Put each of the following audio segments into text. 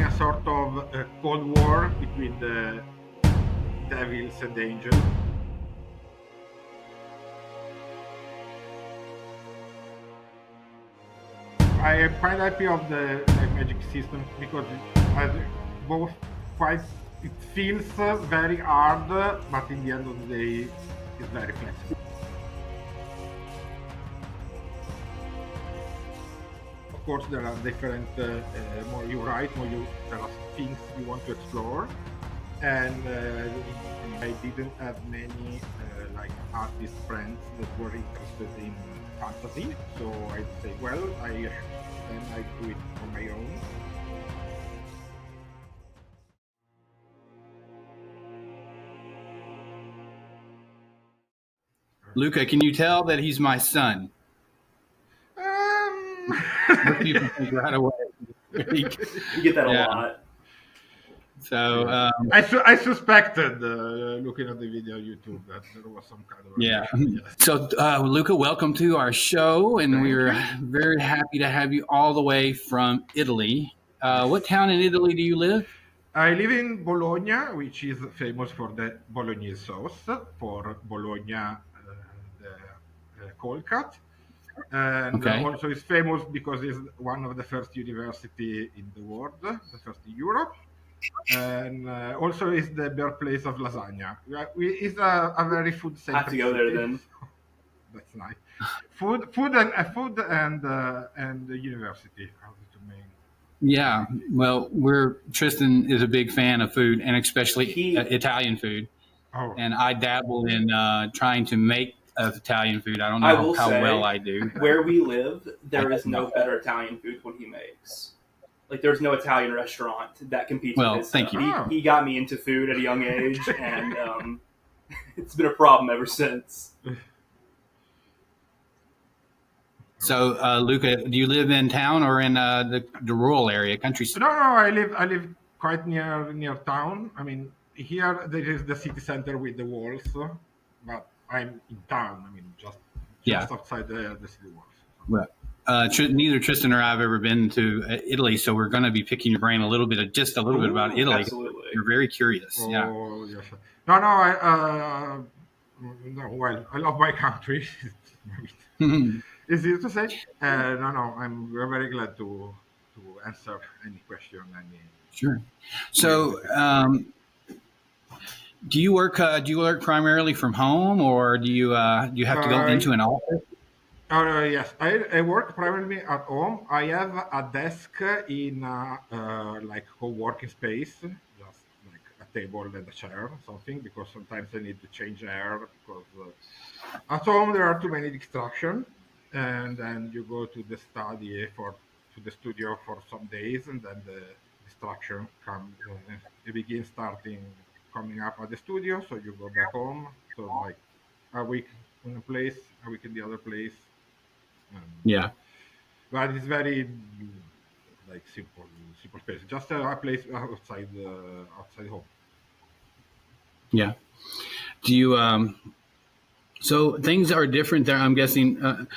a sort of cold war between the devils and angels. I am quite happy of the magic system because it has both quite. It feels very hard, but in the end of the day, it's very flexible. Of course, there are different. More you write, more there are things you want to explore, and I didn't have many like artist friends that were interested in fantasy, so I'd say, well, I do it on my own. Luca, can you tell that he's my son? Most people think right away. You get that a lot. So I suspected, looking at the video on YouTube, that there was some kind of relation. Yes. So Luca, welcome to our show, and we're very happy to have you all the way from Italy. What town in Italy do you live? I live in Bologna, which is famous for the Bolognese sauce, for Bologna, the cold cut. And also it's famous because it's one of the first university in the world, the first in Europe. And also is the birthplace of lasagna. It's a very food-centric. I have to go there then. That's nice. Food and the university are the two main. Yeah, well, Tristan is a big fan of food, and especially Italian food. Oh. And I dabble in trying to make Italian food. I don't know how well I do. Where we live, there is no better Italian food than he makes. Like, there's no Italian restaurant that competes with his thank stuff. He got me into food at a young age, and it's been a problem ever since. So, Luca, do you live in town or in the rural area, countryside? No, I live quite near town. I mean, here there is the city center with the walls, but I'm in town. I mean, just outside the city walls. Right. Neither Tristan or I have ever been to Italy, so we're going to be picking your brain a little bit about Italy. Absolutely. You're very curious. Oh, yeah. Yes. No, well, I love my country. Easy to say. We're very glad to answer any question. Sure. So, do you work primarily from home, or do you have to go into an office? Yes, I work primarily at home. I have a desk in like co-working space, just like a table and a chair or something, because sometimes I need to change air because at home there are too many distractions, and then you go to the studio for some days, and then the distraction comes. It begins coming up at the studio, so you go back home. So like a week in a place, a week in the other place. But it's very like simple space. Just a place outside home. Yeah. Do you so things are different there, I'm guessing. Do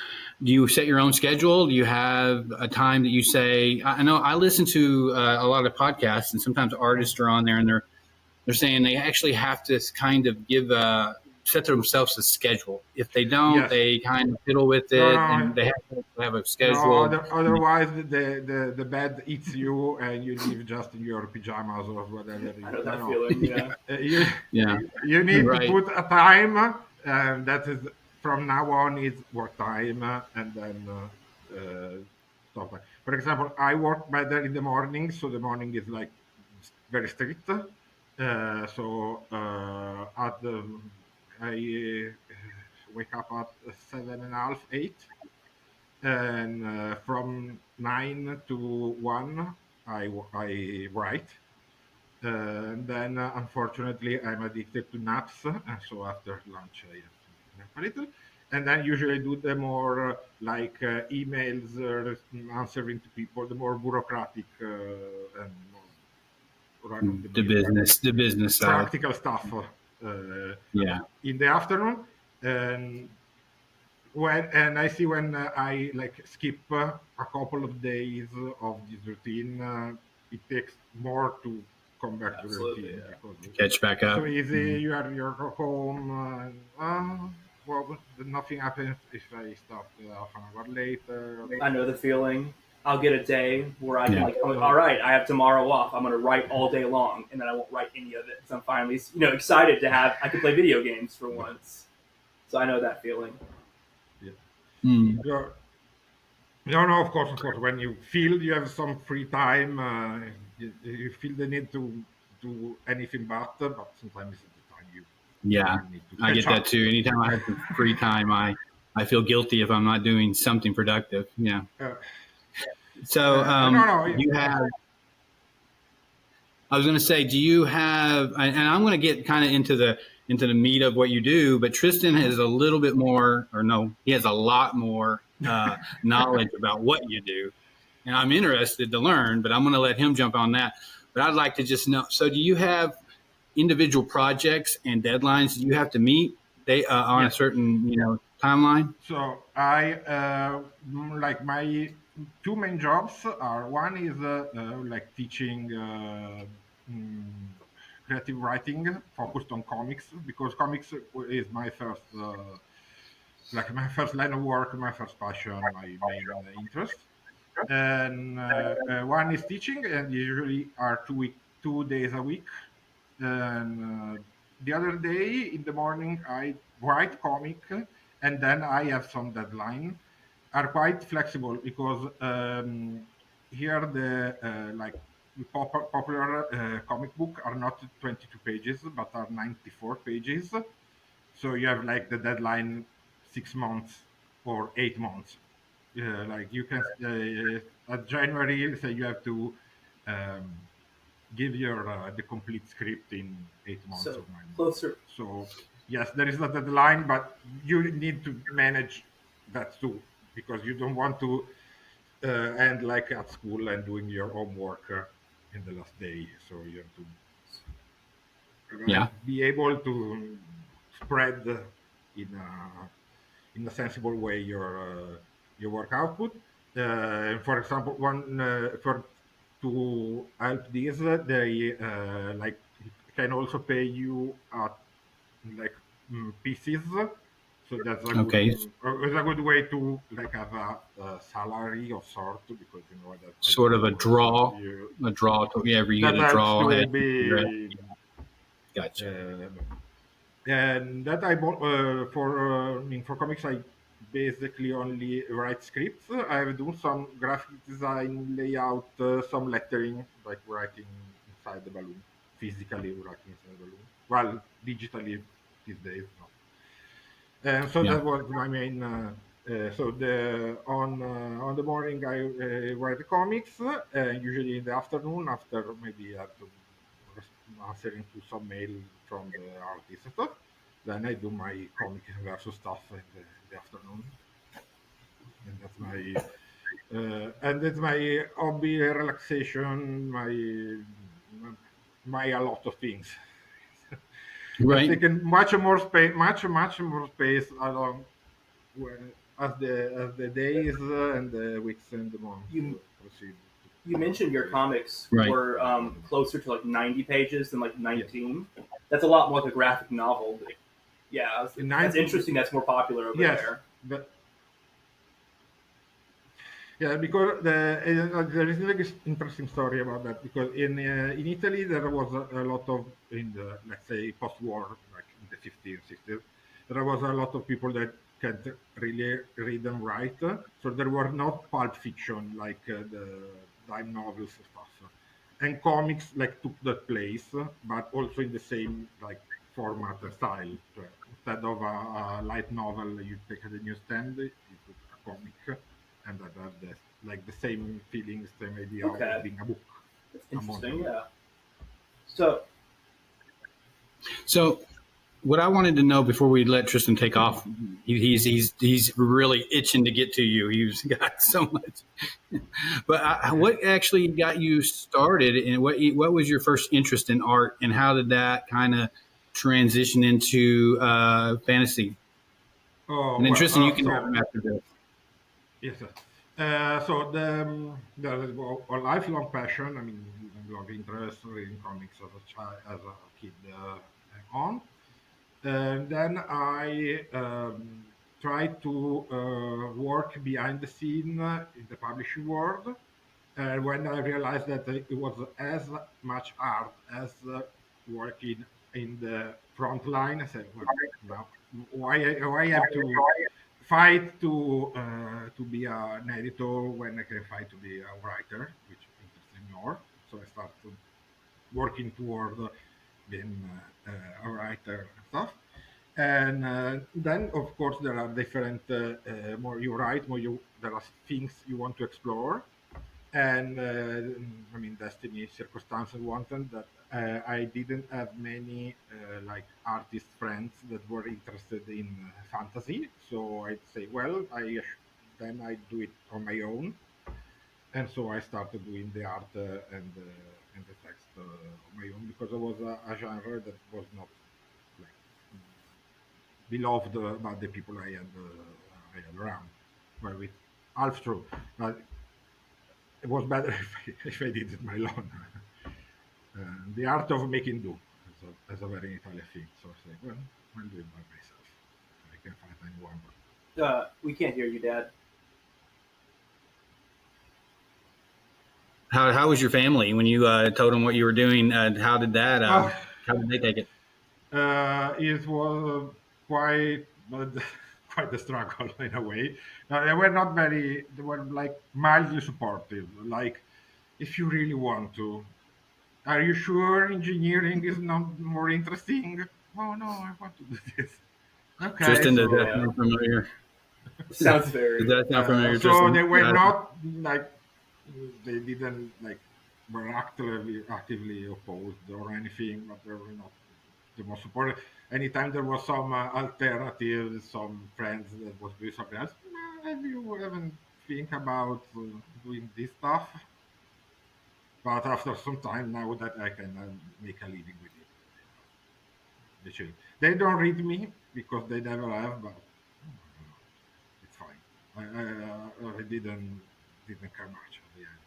you set your own schedule? Do you have a time that you say? I know I listen to a lot of podcasts, and sometimes artists are on there, and they're saying they actually have to kind of set themselves a schedule. If they don't, they kind of fiddle with it, and they have to have a schedule. Otherwise, the bed eats you, and you live just in your pajamas or whatever. I know that feeling. You need to put a time, and that is from now on is work time, and then stuff like. For example, I work better in the morning, so the morning is like very strict. I wake up at 7:30, 8, and from 9 to 1 I write. And then unfortunately I'm addicted to naps, and so after lunch I have to nap a little. And then usually do the more like emails, answering to people, the more bureaucratic and more the business practical stuff. In the afternoon, and I see when I like skip a couple of days of this routine, it takes more to come back to the Absolutely, routine yeah. because Catch back it's so up. easy. You're home. Well, nothing happens if I start half an hour later. I know the feeling. I'll get a day where I can Yeah. like, all right, I have tomorrow off. I'm gonna write all day long, and then I won't write any of it because I'm finally, excited to have. I can play video games for Yeah, once. So I know that feeling. yeah. Mm. Yeah. No, no, of course, of course. When you feel you have some free time, you feel the need to do anything but sometimes it's the time Yeah, you need to I catch get that up. too. Anytime I have some free time, I feel guilty if I'm not doing something productive. Yeah. Uh, So, no, no, do you have? I was going to say, do you have? And I'm going to get kind of into the meat of what you do. But Tristan has a little bit more, or no, he has a lot more knowledge about what you do, and I'm interested to learn. But I'm going to let him jump on that. But I'd like to just know. So, do you have individual projects and deadlines you have to meet? They on a yes. certain timeline. So I like my two main jobs are one is like teaching mm, creative writing focused on comics because comics is my first like my first line of work, my first passion, my main interest. And one is teaching, and usually are 2 days a week. And the other day in the morning, I write comic, and then I have some deadline. Are quite flexible because here the like popular comic book are not 22 pages but are 94 pages, so you have like the deadline 6 months or 8 months. Like you can at January say you have to um, give your the complete script in 8 months So or 9 months. closer. So yes, there is a deadline, but you need to manage that too because you don't want to end like at school and doing your homework in the last day. So you have to Yeah. be able to spread in a sensible way your work output. For example, one for to help this, they like can also pay you at like pieces. So that's a good Okay. it's a good way to like have a salary of sort because you know that as Sort of a writers draw, you a draw. Yeah, where you that get a helps draw to head. be Gotcha. uh, and that I bought for I mean for comics I basically only write scripts. I've done some graphic design, layout, some lettering, like writing inside the balloon, physically writing inside the balloon. Well, digitally these days, no. And so Yeah. that was my main. So the on the morning I write the comics, usually in the afternoon after maybe I have to answering to some mail from the artist and stuff. Then I do my comic versus stuff in the afternoon, and that's my hobby, relaxation, my a lot of things. Has Right. taken much more space along as the days and the weeks and the months You proceed you mentioned to your take comics Right. were closer to like 90 pages than like yes 19. That's a lot more like a graphic novel. Yeah, in that's 90 interesting. That's more popular over yes there. but yeah, because there is like this interesting story about that. Because in Italy there was a lot of in the let's say post-war, like in the 50s, 60s, there was a lot of people that can't really read and write. So there were not pulp fiction like the dime novels and stuff, and comics like took that place, but also in the same like format and style. So instead of a light novel, you take the newsstand, you put a comic and that have like the same feelings, same idea of Okay, being a book, that's a monster interesting. book. Yeah. So So, what I wanted to know before we let Tristan take off, he's really itching to get to you. He's got so much. But what actually got you started, and what was your first interest in art, and how did that kind of transition into fantasy? Oh And then well, Tristan, you can have so him after this. yes, sir. So there is a lifelong passion. I mean, a lot of interest reading comics as a child, as a kid on. And then I tried to work behind the scene in the publishing world. And when I realized that it was as much art as working in the front line, I said, well, now why I have to fight to be an editor when I can fight to be a writer, which interests me more. So I started working toward being a writer and stuff. And then, of course, there are different. More you write, more you there are things you want to explore. And I mean, destiny, circumstance, and wanted that I didn't have many like artist friends that were interested in fantasy. So I'd say, well, then I do it on my own, and so I started doing the art and the text on my own because it was a genre that was not like beloved by the people I had around. Well, with half true, but it was better if I did it my own. The art of making do as a very Italian thing. So I say, well, I'll do it by myself. I can find anyone. We can't hear you, Dad. How was your family when you told them what you were doing? How did that? Uh, How did they take it? it was quite quite a struggle in a way. They were not very. They were like mildly supportive. Like, if you really want to, are you sure engineering is not more interesting? Oh no, I want to do this. Okay, Tristan, does that Yeah, so sound familiar? sounds Does very. that sound familiar, so they Tristan? were not like they didn't like were actively opposed or anything, but they were not the most supportive. Anytime there was some alternative, some friends that was doing something else, have you even think about doing this stuff? But after some time, now that I can make a living with it, they should. They don't read me because they never have, but it's fine. I didn't care much at the end.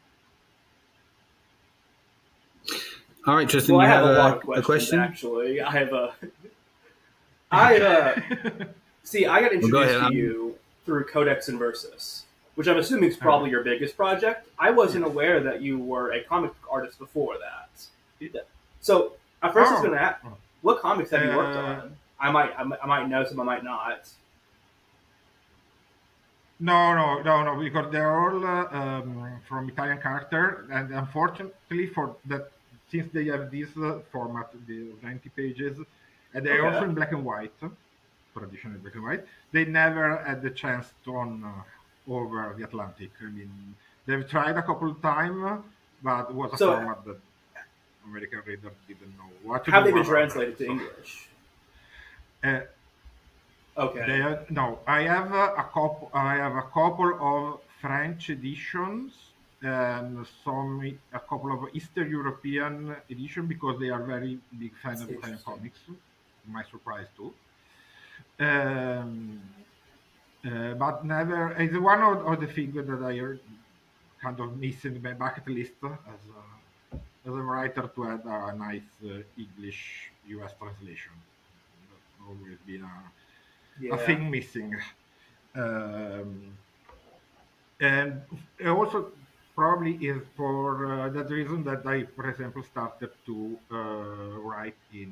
All right, Tristan, Well, I you have have a lot of a questions question? actually. I have a. I see. I got Well, go ahead. introduced to you through Codex Inversus, which I'm assuming is Okay. probably your biggest project. I wasn't Yes. aware that you were a comic artist before It, that. So at first, I was going to oh. ask, what comics have you worked Uh, on? I might know some, I might not. no, because they're all from Italian character, and unfortunately for that, since they have this format, the 90 pages, and they're also Okay. in black and white, traditionally black and white, they never had the chance to on over the Atlantic. I mean, they've tried a couple of times, but it was a So format that American reader didn't know what to have they do been about. translated to So. English? Uh, Okay. no, I have a couple. I have a couple of French editions and a couple of Eastern European edition because they are very big fan That's of Italian interesting. comics. To my surprise too. Um, but never. It's one of the things that I are kind of missing in my bucket list as a writer to add a nice English US translation. That's always been a Yeah. thing missing. Um, and also probably is for that reason that I, for example, started to write in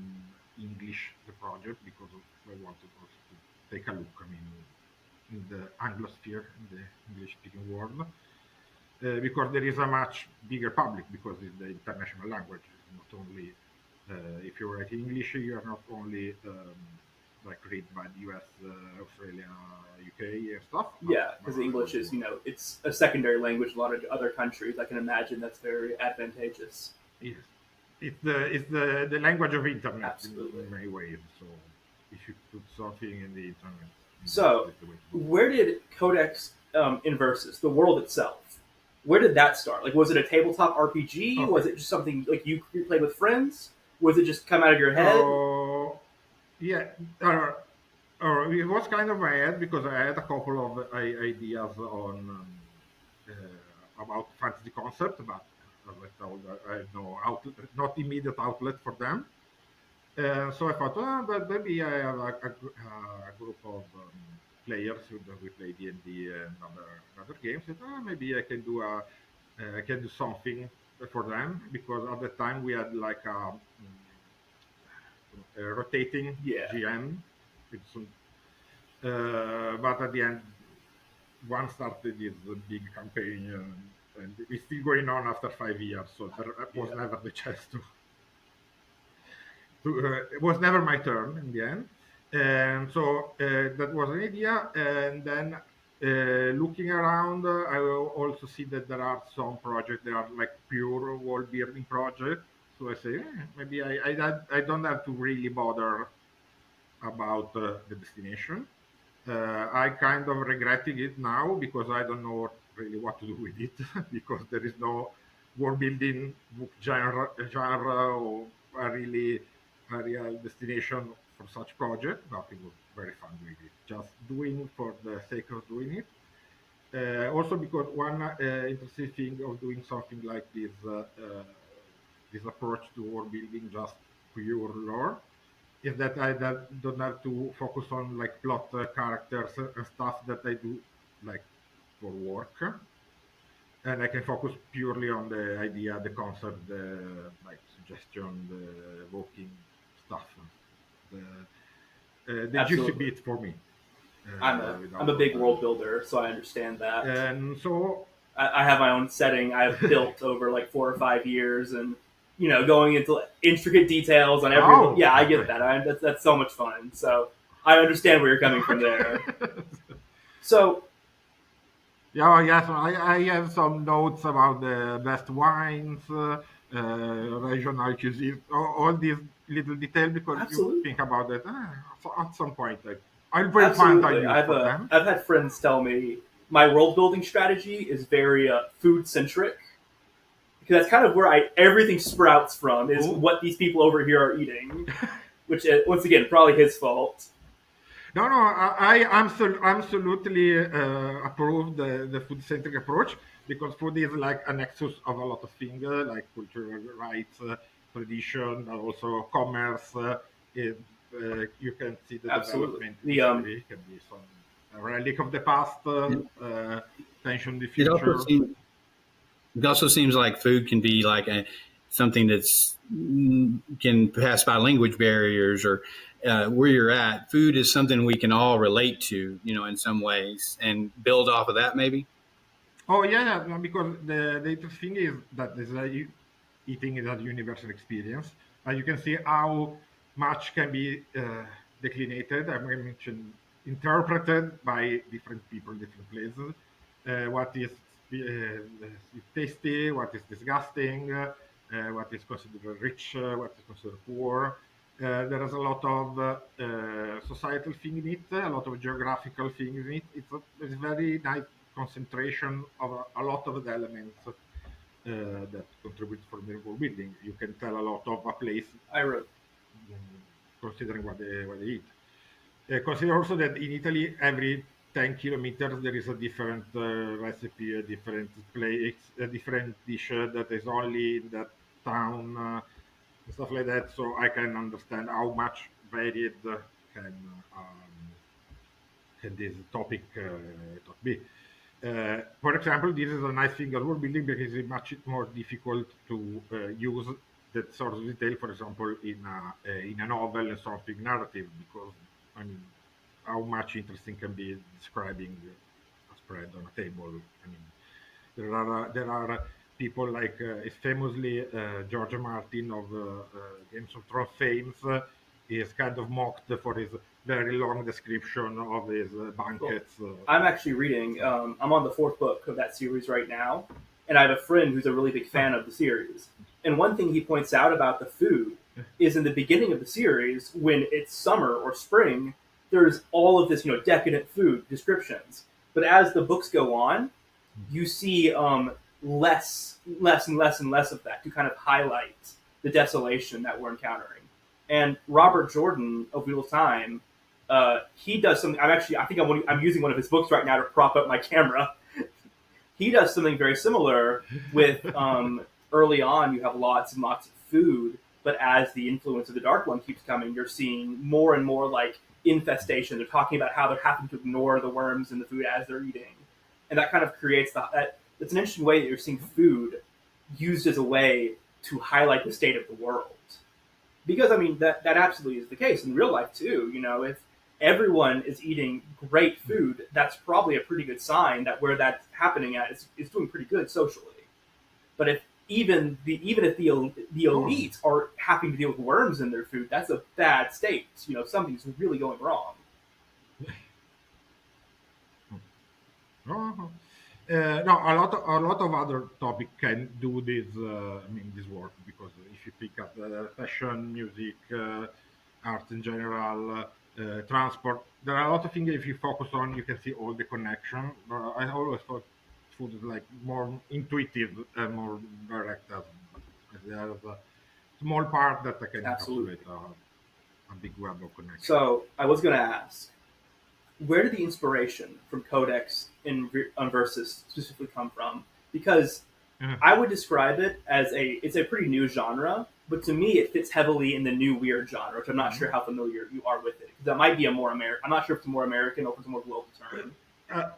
English the project because I wanted also to take a look. I mean, in the Anglosphere, in the English-speaking world, because there is a much bigger public because it's the international language. It's not only if you write English, you are not only like read by the US, Australia, UK, and stuff, Yeah, but because English is, also it's a secondary language in a lot of other countries. I can imagine that's very advantageous. yes, it's the language of internet Absolutely. in many ways. So if you put something in the internet, English So, is the way to go. where did Codex Inversus, the world itself, where did that start? Like, was it a tabletop RPG? Was Okay. it just something like you played with friends? Was it just come out of your head? Oh, yeah. Uh, it was kind of my head because I had a couple of ideas on. about fantasy concept, but as I told, I had no outlet, not immediate outlet for them. So I thought, but maybe I have a group of players who that we play D&D and other games. And, maybe I can do something for them because at the time we had like a rotating Yeah. GM. With some, but at the end, one started this big campaign, and it's still going on after 5 years. So there was Yeah. never the chance to it was never my turn in the end. And so that was an idea. And then looking around, I will also see that there are some projects that are like pure world building projects. So I say, maybe I don't have to really bother about the destination. I kind of regretting it now because I don't know really what to do with it because there is no world building book genre or a real destination for such project. But it was very fun doing it, just doing for the sake of doing it. Also because one interesting thing of doing something like this approach to world building, just pure lore, is that don't have to focus on like plot characters and stuff that I do like for work, and I can focus purely on the idea, the concept, the like suggestion, the evoking stuff, the juicy Absolutely. bit for me. I'm Without a all big world the builder, so I understand that. and so I have my own setting I've built over like 4 or 5 years, and going into intricate details on every. oh Yeah, I get okay. that. That's so much fun. So I understand where you're coming from there. So Yeah, well, yes, I have some notes about the best wines, regional cuisine, all these little details because you absolutely, think about it. So at some point, I will find a absolutely, use for them. I've had friends tell me my world building strategy is very food centric, because that's kind of where I everything sprouts from is Oh, what these people over here are eating, which once again probably his fault. no, no, absolutely approve the food centric approach because food is like a nexus of a lot of things like cultural rights, tradition, but also commerce. It, you can see the Absolutely. development in The history, can be some a relic of the past, tension the It also future. seems it also seems like food can be like something that's can pass by language barriers or where you're at. Food is something we can all relate to, in some ways, and build off of that. Maybe. Oh yeah, yeah, no, because the interesting thing is that eating is a universal experience, and you can see how much can be declinated. I mentioned interpreted by different people, different places. What is tasty? What is disgusting? What is considered rich? What is considered poor? There is a lot of societal thing in it, a lot of geographical things in it. It's very nice concentration of a lot of the elements that contribute for the world building. You can tell a lot of a place I wrote. considering what they eat. Consider also that in Italy, every 10 kilometers there is a different recipe, a different place, a different dish that is only in that town, and stuff like that. So I can understand how much varied can this topic be. For example, this is a nice thing as world building because it's much more difficult to use that sort of detail, for example, in a novel and something narrative, because I mean, how much interesting can be describing a spread on a table. I mean, there are people like famously George Martin of Games of Thrones fame is kind of mocked for his very long description of his Well, banquets. I'm actually reading. I'm on the fourth book of that series right now, and I have a friend who's a really big Ah, fan of the series. And one thing he points out about the food is in the beginning of the series, when it's summer or spring, there's all of this, decadent food descriptions. But as the books go on, you see less and less and less of that to kind of highlight the desolation that we're encountering. And Robert Jordan of Wheel of Time, he does something. I think I'm using one of his books right now to prop up my camera. he does something very similar with early on. You have lots and lots of food, but as the influence of the Dark One keeps coming, you're seeing more and more like infestation. They're talking about how they're having to ignore the worms in the food as they're eating, and that kind of creates that. It's an interesting way that you're seeing food used as a way to highlight the state of the world. Because I mean that absolutely is the case in real life too. You know, if everyone is eating great food, that's probably a pretty good sign that where that's happening at is doing pretty good socially. But if even if the Oh, elites are having to deal with worms in their food, that's a bad state. You know, something's really going wrong. oh. No, a lot of other topic can do this. I mean, this work because if you pick up fashion, music, art in general, transport, there are a lot of things. If you focus on, you can see all the connection. I always thought food is like more intuitive and more direct as there's a small part that I can Absolutely. encapsulate a big web of connection. So I was going to ask, where did the inspiration from Codex Inversus specifically come from? Because Uh, I would describe it as it's a pretty new genre, but to me it fits heavily in the new weird genre, which I'm not sure how familiar you are with it. That might be a more American. I'm not sure if it's a more American or if it's a more global term. uh,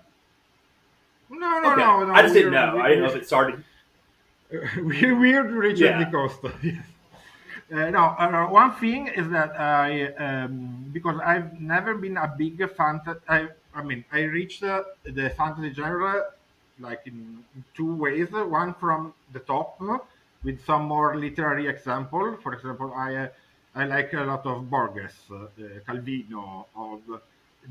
no, no, Okay, no, I no. just didn't know. I didn't know if it started. Weird Richard Yeah, DiCosta. Yes. No, one thing is that because I've never been a big fan. I mean, I reached the fantasy genre like in two ways. One from the top with some more literary example. For example, I like a lot of Borges, Calvino, of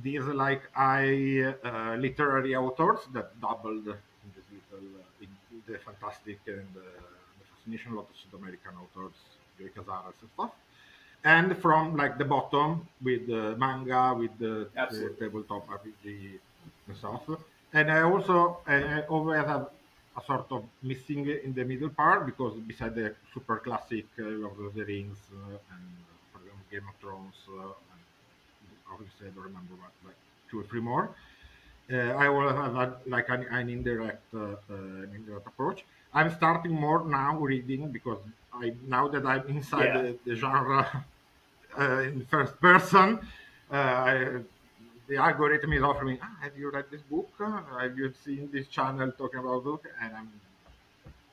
these like I literary authors that doubled in this little in the fantastic and the fascination, a lot of South American authors, Joey Casares and stuff. And from like the bottom with the manga, with the absolutely. tabletop RPG and stuff. And I always have a sort of missing in the middle part because beside the super classic Lord of the Rings and for example, Game of Thrones, and obviously I don't remember what, like two or three more. I will have like an indirect approach. I'm starting more now reading because I now that I'm inside Yeah, the genre in first person, I, the algorithm is offering. Ah, have you read this book? Have you seen this channel talking about book? And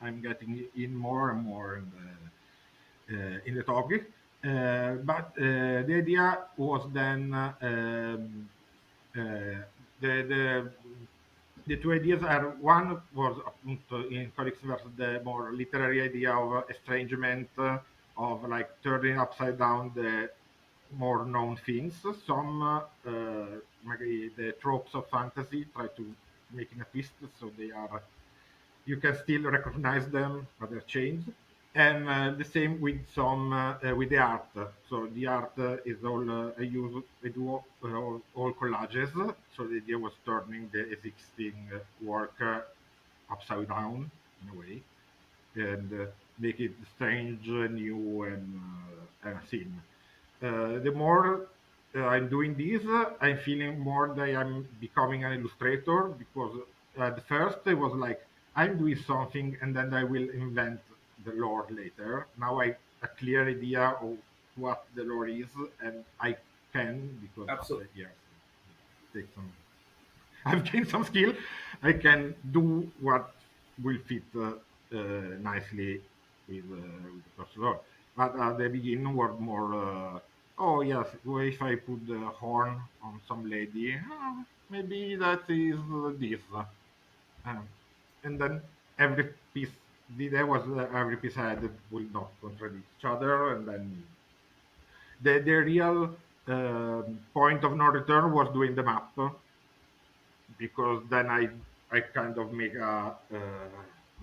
I'm getting in more and more in the topic. But the idea was then uh, the the two ideas are one was appunto in Codex versus the more literary idea of estrangement, of like turning upside down the more known things. Some maybe the tropes of fantasy try to making a twist so they are you can still recognize them, but they're changed. And the same with some with the art. So the art is all I do all collages. So the idea was turning the existing work upside down in a way and make it strange, new, and thin. The more I'm doing this, I'm feeling more that I'm becoming an illustrator because at first it was like I'm doing something and then I will invent the lore later. Now I a clear idea of what the lore is and I can because absolutely. after years take some I've gained some skill. I can do what will fit nicely with the first lore. But at the beginning were more, oh yes, well, if I put the horn on some lady, maybe that is this. Um, and then every piece, there was every piece I added will not contradict each other. And then the real point of no return was doing the map because then I kind of make a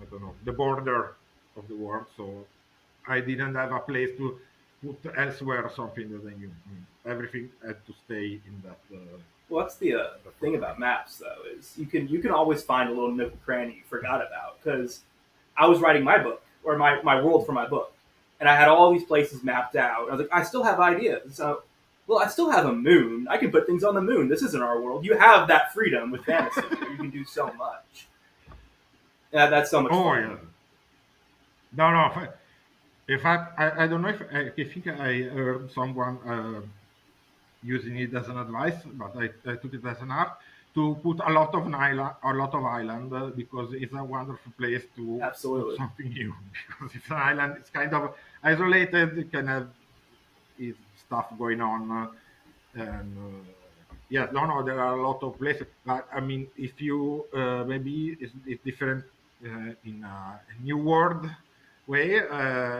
I don't know the border of the world, so I didn't have a place to put elsewhere something that I knew. I mean, everything had to stay in Well, that's the that thing program. about maps, though, is you can always find a little nook and cranny you forgot about. Because I was writing my book or my world for my book, and I had all these places mapped out. I was like, I still have ideas. So, well, I still have a moon. I can put things on the moon. This isn't our world. You have that freedom with fantasy where you can do so much. Yeah, that's so much Oh fun. yeah. No, no. In fact, I don't know if I think I heard someone using it as an advice, but I took it as an art to put a lot of island because it's a wonderful place to put Absolutely. something new. Because it's an island, it's kind of isolated. It can have its stuff going on, and yes, no, no, there are a lot of places. But I mean, if you maybe it's different in a new world way,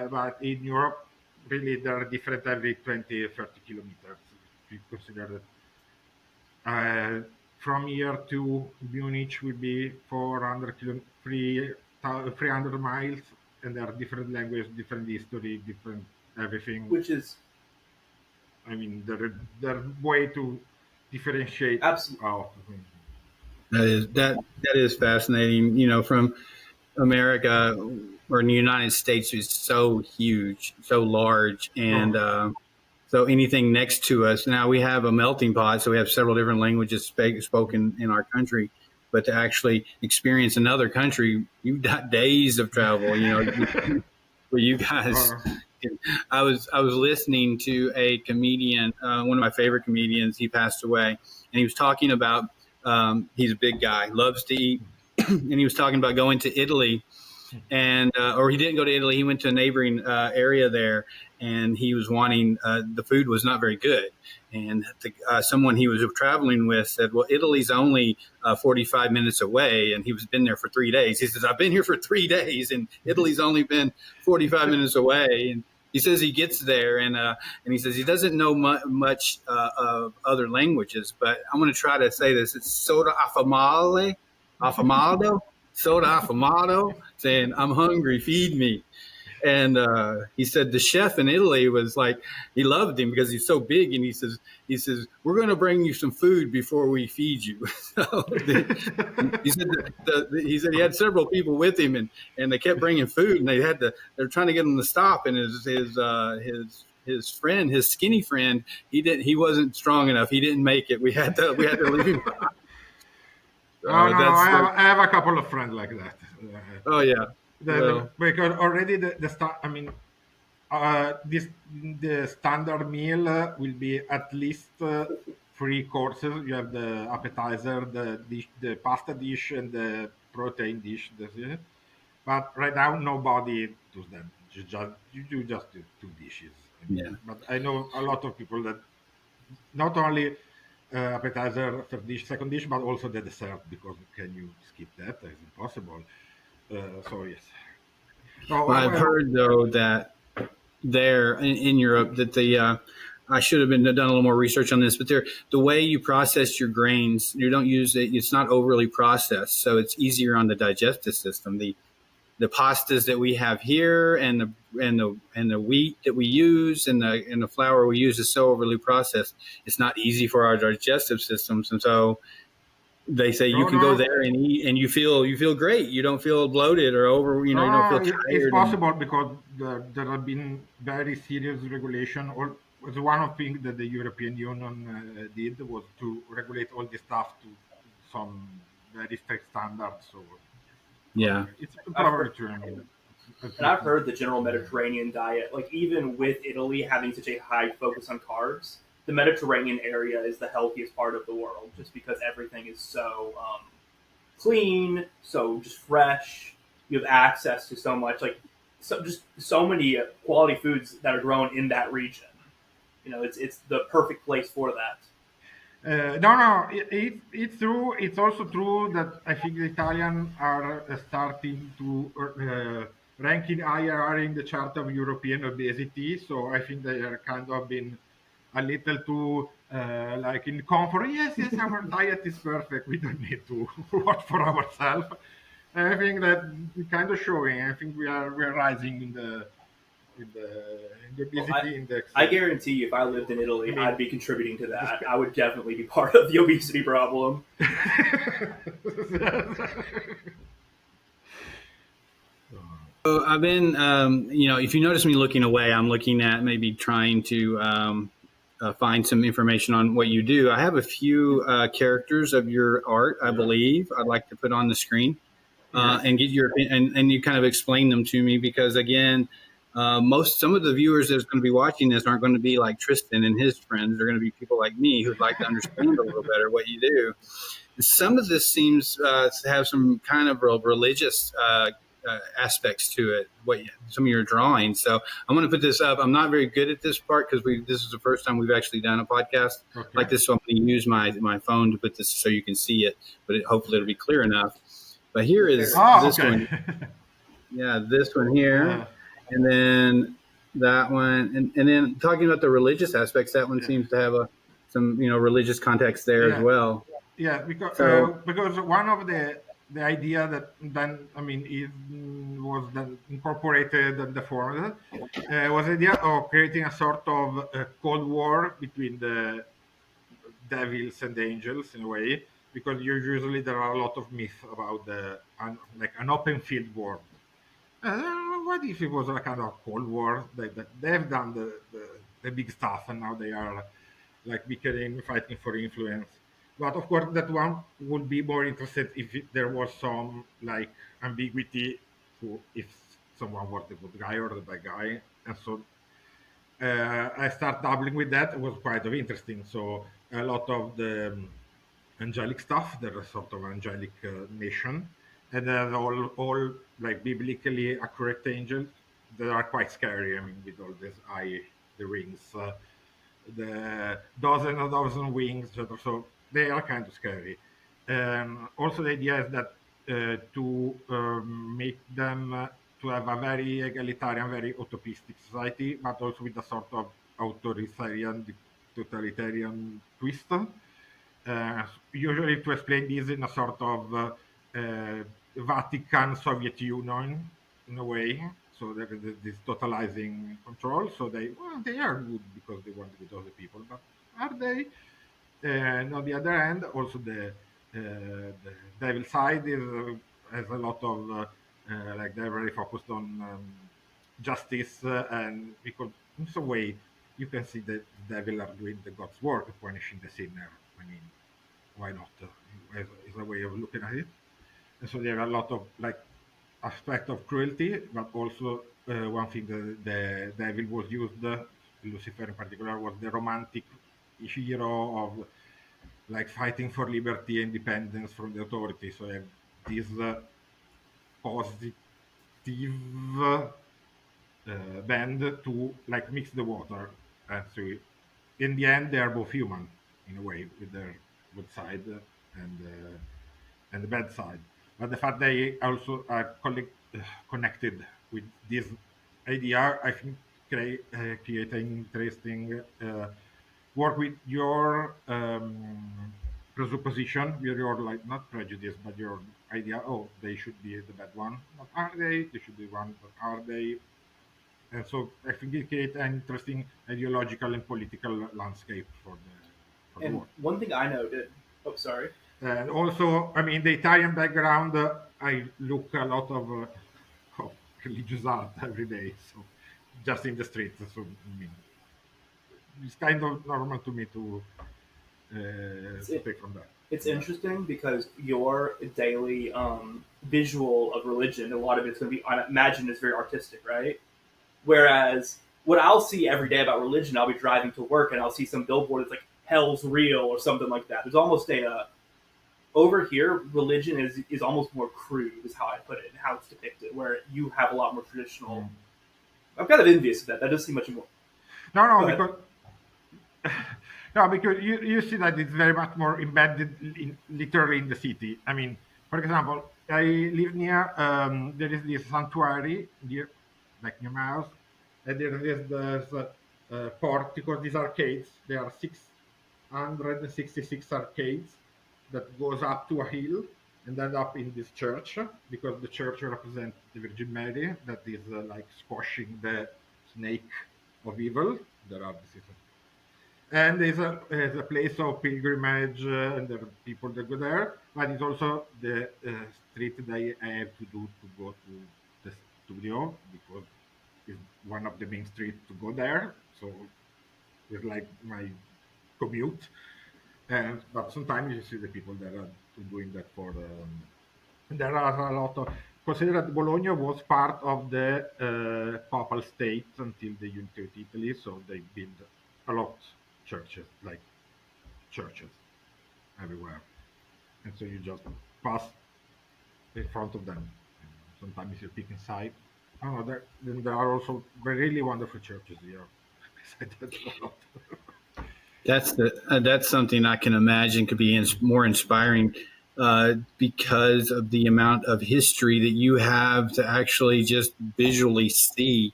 but in Europe, really there are different every 20, 30 kilometers. If you consider that from here to Munich will be 300 miles, and there are different languages, different history, different everything. Which is I mean, there are way to differentiate absolutely. out. That is fascinating. From America or in the United States is so huge, so large, and Oh, so anything next to us. Now we have a melting pot, so we have several different languages spoken in our country. But to actually experience another country, you've got days of travel. For you guys. oh, I was listening to a comedian, one of my favorite comedians. He passed away, and he was talking about. He's a big guy, loves to eat, and he was talking about going to Italy, and or he didn't go to Italy. He went to a neighboring area there, and he was wanting the food was not very good. And someone he was traveling with said, "Well, Italy's only 45 minutes away," and he was been there for 3 days. He says, "I've been here for 3 days, and Italy's only been 45 minutes away." And he says he gets there, and he says he doesn't know much of other languages, but I'm going to try to say this. It's soda affamale, affamado, soda affamado, saying, "I'm hungry, feed me." And he said the chef in Italy was like, he loved him because he's so big, and he says we're going to bring you some food before we feed you. He said he said he had several people with him, and they kept bringing food, and they're trying to get him to stop, and his friend, his skinny friend, he wasn't strong enough. He didn't make it. We had to leave him. no, no, no. That's I have a couple of friends like that. oh yeah. Well, Because already the start. I mean, this the standard meal will be at least three courses. You have the appetizer, the dish, the pasta dish, and the protein dish. That's it. But right now, nobody does that. You just do two dishes. I mean, yeah. but I know a lot of people that not only appetizer, third dish, second dish, but also the dessert. Because can you skip that? It's impossible. So yes. No, Well, I've heard though that there in Europe that I should have been done a little more research on this, but the way you process your grains, you don't use it. It's not overly processed, so it's easier on the digestive system. The pastas that we have here and the wheat that we use and the flour we use is so overly processed. It's not easy for our digestive systems, and so they say you no, can go no, there and eat, and you feel great. You don't feel bloated or over. You don't feel no. It's tired. And possible because there have been very serious regulation. Or was one of the things that the European Union did was to regulate all this stuff to some very strict standards. So yeah, it's I've probably heard, true. I mean, at and I've least, heard the general Mediterranean diet, like even with Italy having such a high focus on carbs, the Mediterranean area is the healthiest part of the world, just because everything is so clean, so just fresh. You have access to so much, like just so many quality foods that are grown in that region. It's the perfect place for that. no, no, it's true. It's also true that I think the Italian are starting to ranking higher in the chart of European obesity. So I think they are kind of been a little too like in comfort. Yes, yes, our diet is perfect. We don't need to work for ourselves. And I think that kind of showing. I think we are rising in the Well, obesity index. I guarantee you, if I lived in I Italy, I'd mean, be contributing to just. that. I would definitely be part of the obesity problem. so I've been, if you notice me looking away, I'm looking at maybe trying to find some information on what you do. I have a few characters of your art, I Yeah. believe, I'd like to put on the screen. Yeah. and get your and you kind of explain them to me because again, some of the viewers that's going to be watching this aren't going to be like Tristan and his friends. They're going to be people like me who'd like to understand a little better what you do. Some of this seems to have some kind of religious aspects to it. Some of your drawings. So I'm going to put this up. I'm not very good at this part because this is the first time we've actually done a podcast Okay. like this. So I'm going to use my phone to put this so you can see it, but hopefully it'll be clear enough. But here is Oh, this okay. one. Yeah, this one here, uh, and then that one, and then talking about the religious aspects. That one yeah. seems to have some religious context there as Yeah. well. Yeah, So because one of the idea that then I mean is was then incorporated and deformed was the idea of creating a sort of cold war between the devils and angels in a way, because usually there are a lot of myths about like an open field war. What if it was a kind of cold war? They've done the big stuff, and now they are like becoming fighting for influence. But of course, that one would be more interested if there was some like ambiguity who if someone was the good guy or the bad guy, and so I start dabbling with that. It was quite of interesting. So a lot of the angelic stuff. They're a sort of angelic nation, and they're all like biblically accurate angels that are quite scary. I mean, with all this eye, the rings, the dozen wings, etc. So they are kind of scary. Also, the idea is that to make them to have a very egalitarian, very utopistic society, but also with a sort of authoritarian, totalitarian twist. Usually to explain this in a sort of Vatican Soviet Union in a way. So there is this totalizing control. So they are good because they want to be with other people, but are they? And on the other hand, also the devil side has a lot of like they're very focused on justice and because in some way you can see that the devil are doing the God's work, punishing the sinner. I mean, why not? Is a way of looking at it. And so there are a lot of like aspect of cruelty, but also one thing the devil was used, Lucifer in particular, was the romantic hero of like fighting for liberty and independence from the authority. So this positive band to like mix the water. So in the end, they are both human in a way with their good side and the bad side. But the fact they also are connected with this idea, I think, create an interesting work with your presupposition, with your like not prejudice, but your idea. Oh, they should be the bad one, but are they? They should be one, but are they? And so I think it creates an interesting ideological and political landscape for the And work. one thing I noted. Oh, sorry. And also, I mean, the Italian background, I look a lot of religious art every day. So just in the streets. So I mean, it's kind of normal to me It's to take it's from that. interesting because your daily visual of religion, a lot of it's going to be, I imagine, is very artistic, right? Whereas what I'll see every day about religion, I'll be driving to work and I'll see some billboard that's like "Hell's real" or something like that. There's almost a over here, religion is almost more crude, is how I put it, and how it's depicted. Where you have a lot more traditional. Mm. I'm kind of envious of that. That does seem much more. No, Go no, ahead. because no, because you see that it's very much more embedded literally in the city. I mean, for example, I live near, there is this sanctuary near, like near my house, and there's a portico, these arcades. There are 666 arcades that goes up to a hill and end up in this church because the church represents the Virgin Mary that is like squashing the snake of evil. There are this and there's a place of pilgrimage and there are people that go there, but it's also the street that I have to do to go to the studio because it's one of the main streets to go there. So it's like my commute. And but sometimes you see the people that are doing that There are a lot of. Consider that Bologna was part of the Papal States until the unity of Italy, so they built a lot churches, like churches everywhere, and so you just pass in front of them. Sometimes you peek inside. I don't know. There are also really wonderful churches here. Besides that, a lot. That's something I can imagine could be more inspiring because of the amount of history that you have to actually just visually see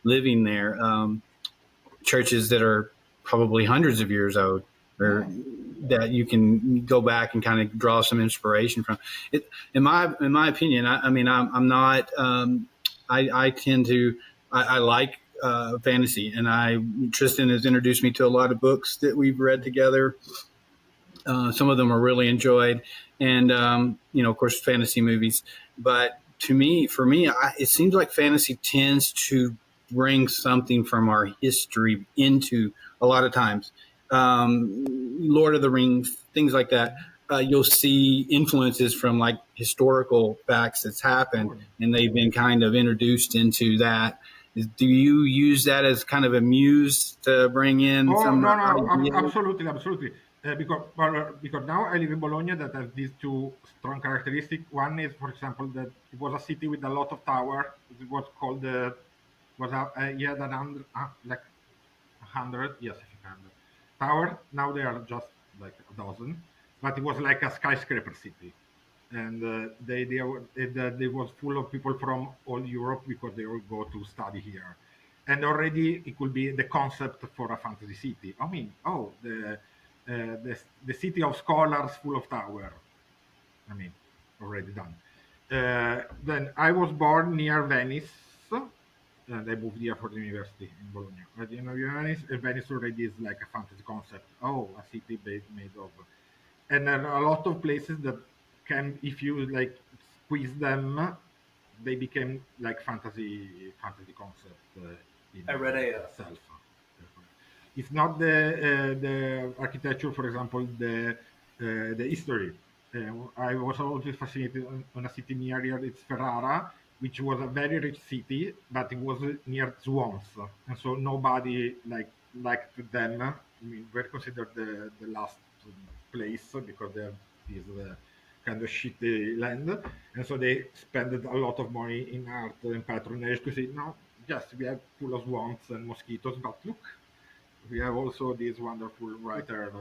living there. Churches that are probably hundreds of years old, or Yeah. that you can go back and kind of draw some inspiration from. It, in my opinion, I mean, I'm not. I tend to. I like fantasy, and Tristan has introduced me to a lot of books that we've read together. Some of them are really enjoyed, and of course, fantasy movies. But for me, it seems like fantasy tends to bring something from our history into a lot of times. Lord of the Rings, things like that. You'll see influences from like historical facts that's happened, Oh, and they've been kind of introduced into that. Do you use that as kind of a muse to bring in oh some no, no, ideas? absolutely, absolutely. Because now I live in Bologna that has these two strong characteristics. One is, for example, that it was a city with a lot of tower. It was called was a yeah, that hundred like 100, yes, I think 100 tower. Now they are just like a dozen, but it was like a skyscraper city, and they was full of people from all Europe because they all go to study here, and already it could be the concept for a fantasy city. I mean, oh, the city of scholars full of tower. I mean, already done. Then I was born near Venice, and I moved here for the university in Bologna. But Venice already is like a fantasy concept. Oh, a city made of, and there are a lot of places that can, if you like squeeze them, they became like fantasy concept in I read a itself. It's not the architecture, for example, the history. I was always fascinated on a city near here. It's Ferrara, which was a very rich city, but it was near swamps, and so nobody liked them. I mean, were considered the last place because they have this kind of shitty land, and so they spent a lot of money in art and patronage to say, no, yes, we have full of swamps and mosquitoes, but look, we have also this wonderful writer.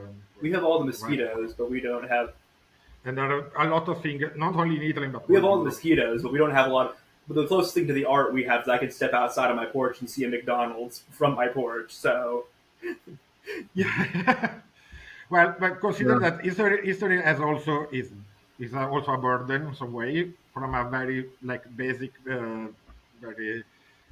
we have all the Right, mosquitoes, but we don't have and there are a lot of things, not only in Italy but we all have in all the Europe. mosquitoes, but we don't have a lot. But the closest thing to the art we have is I can step outside on my porch and see a McDonald's from my porch. So Yeah. Well, but consider Yeah. that history as also is also a burden in some way from a very like basic, very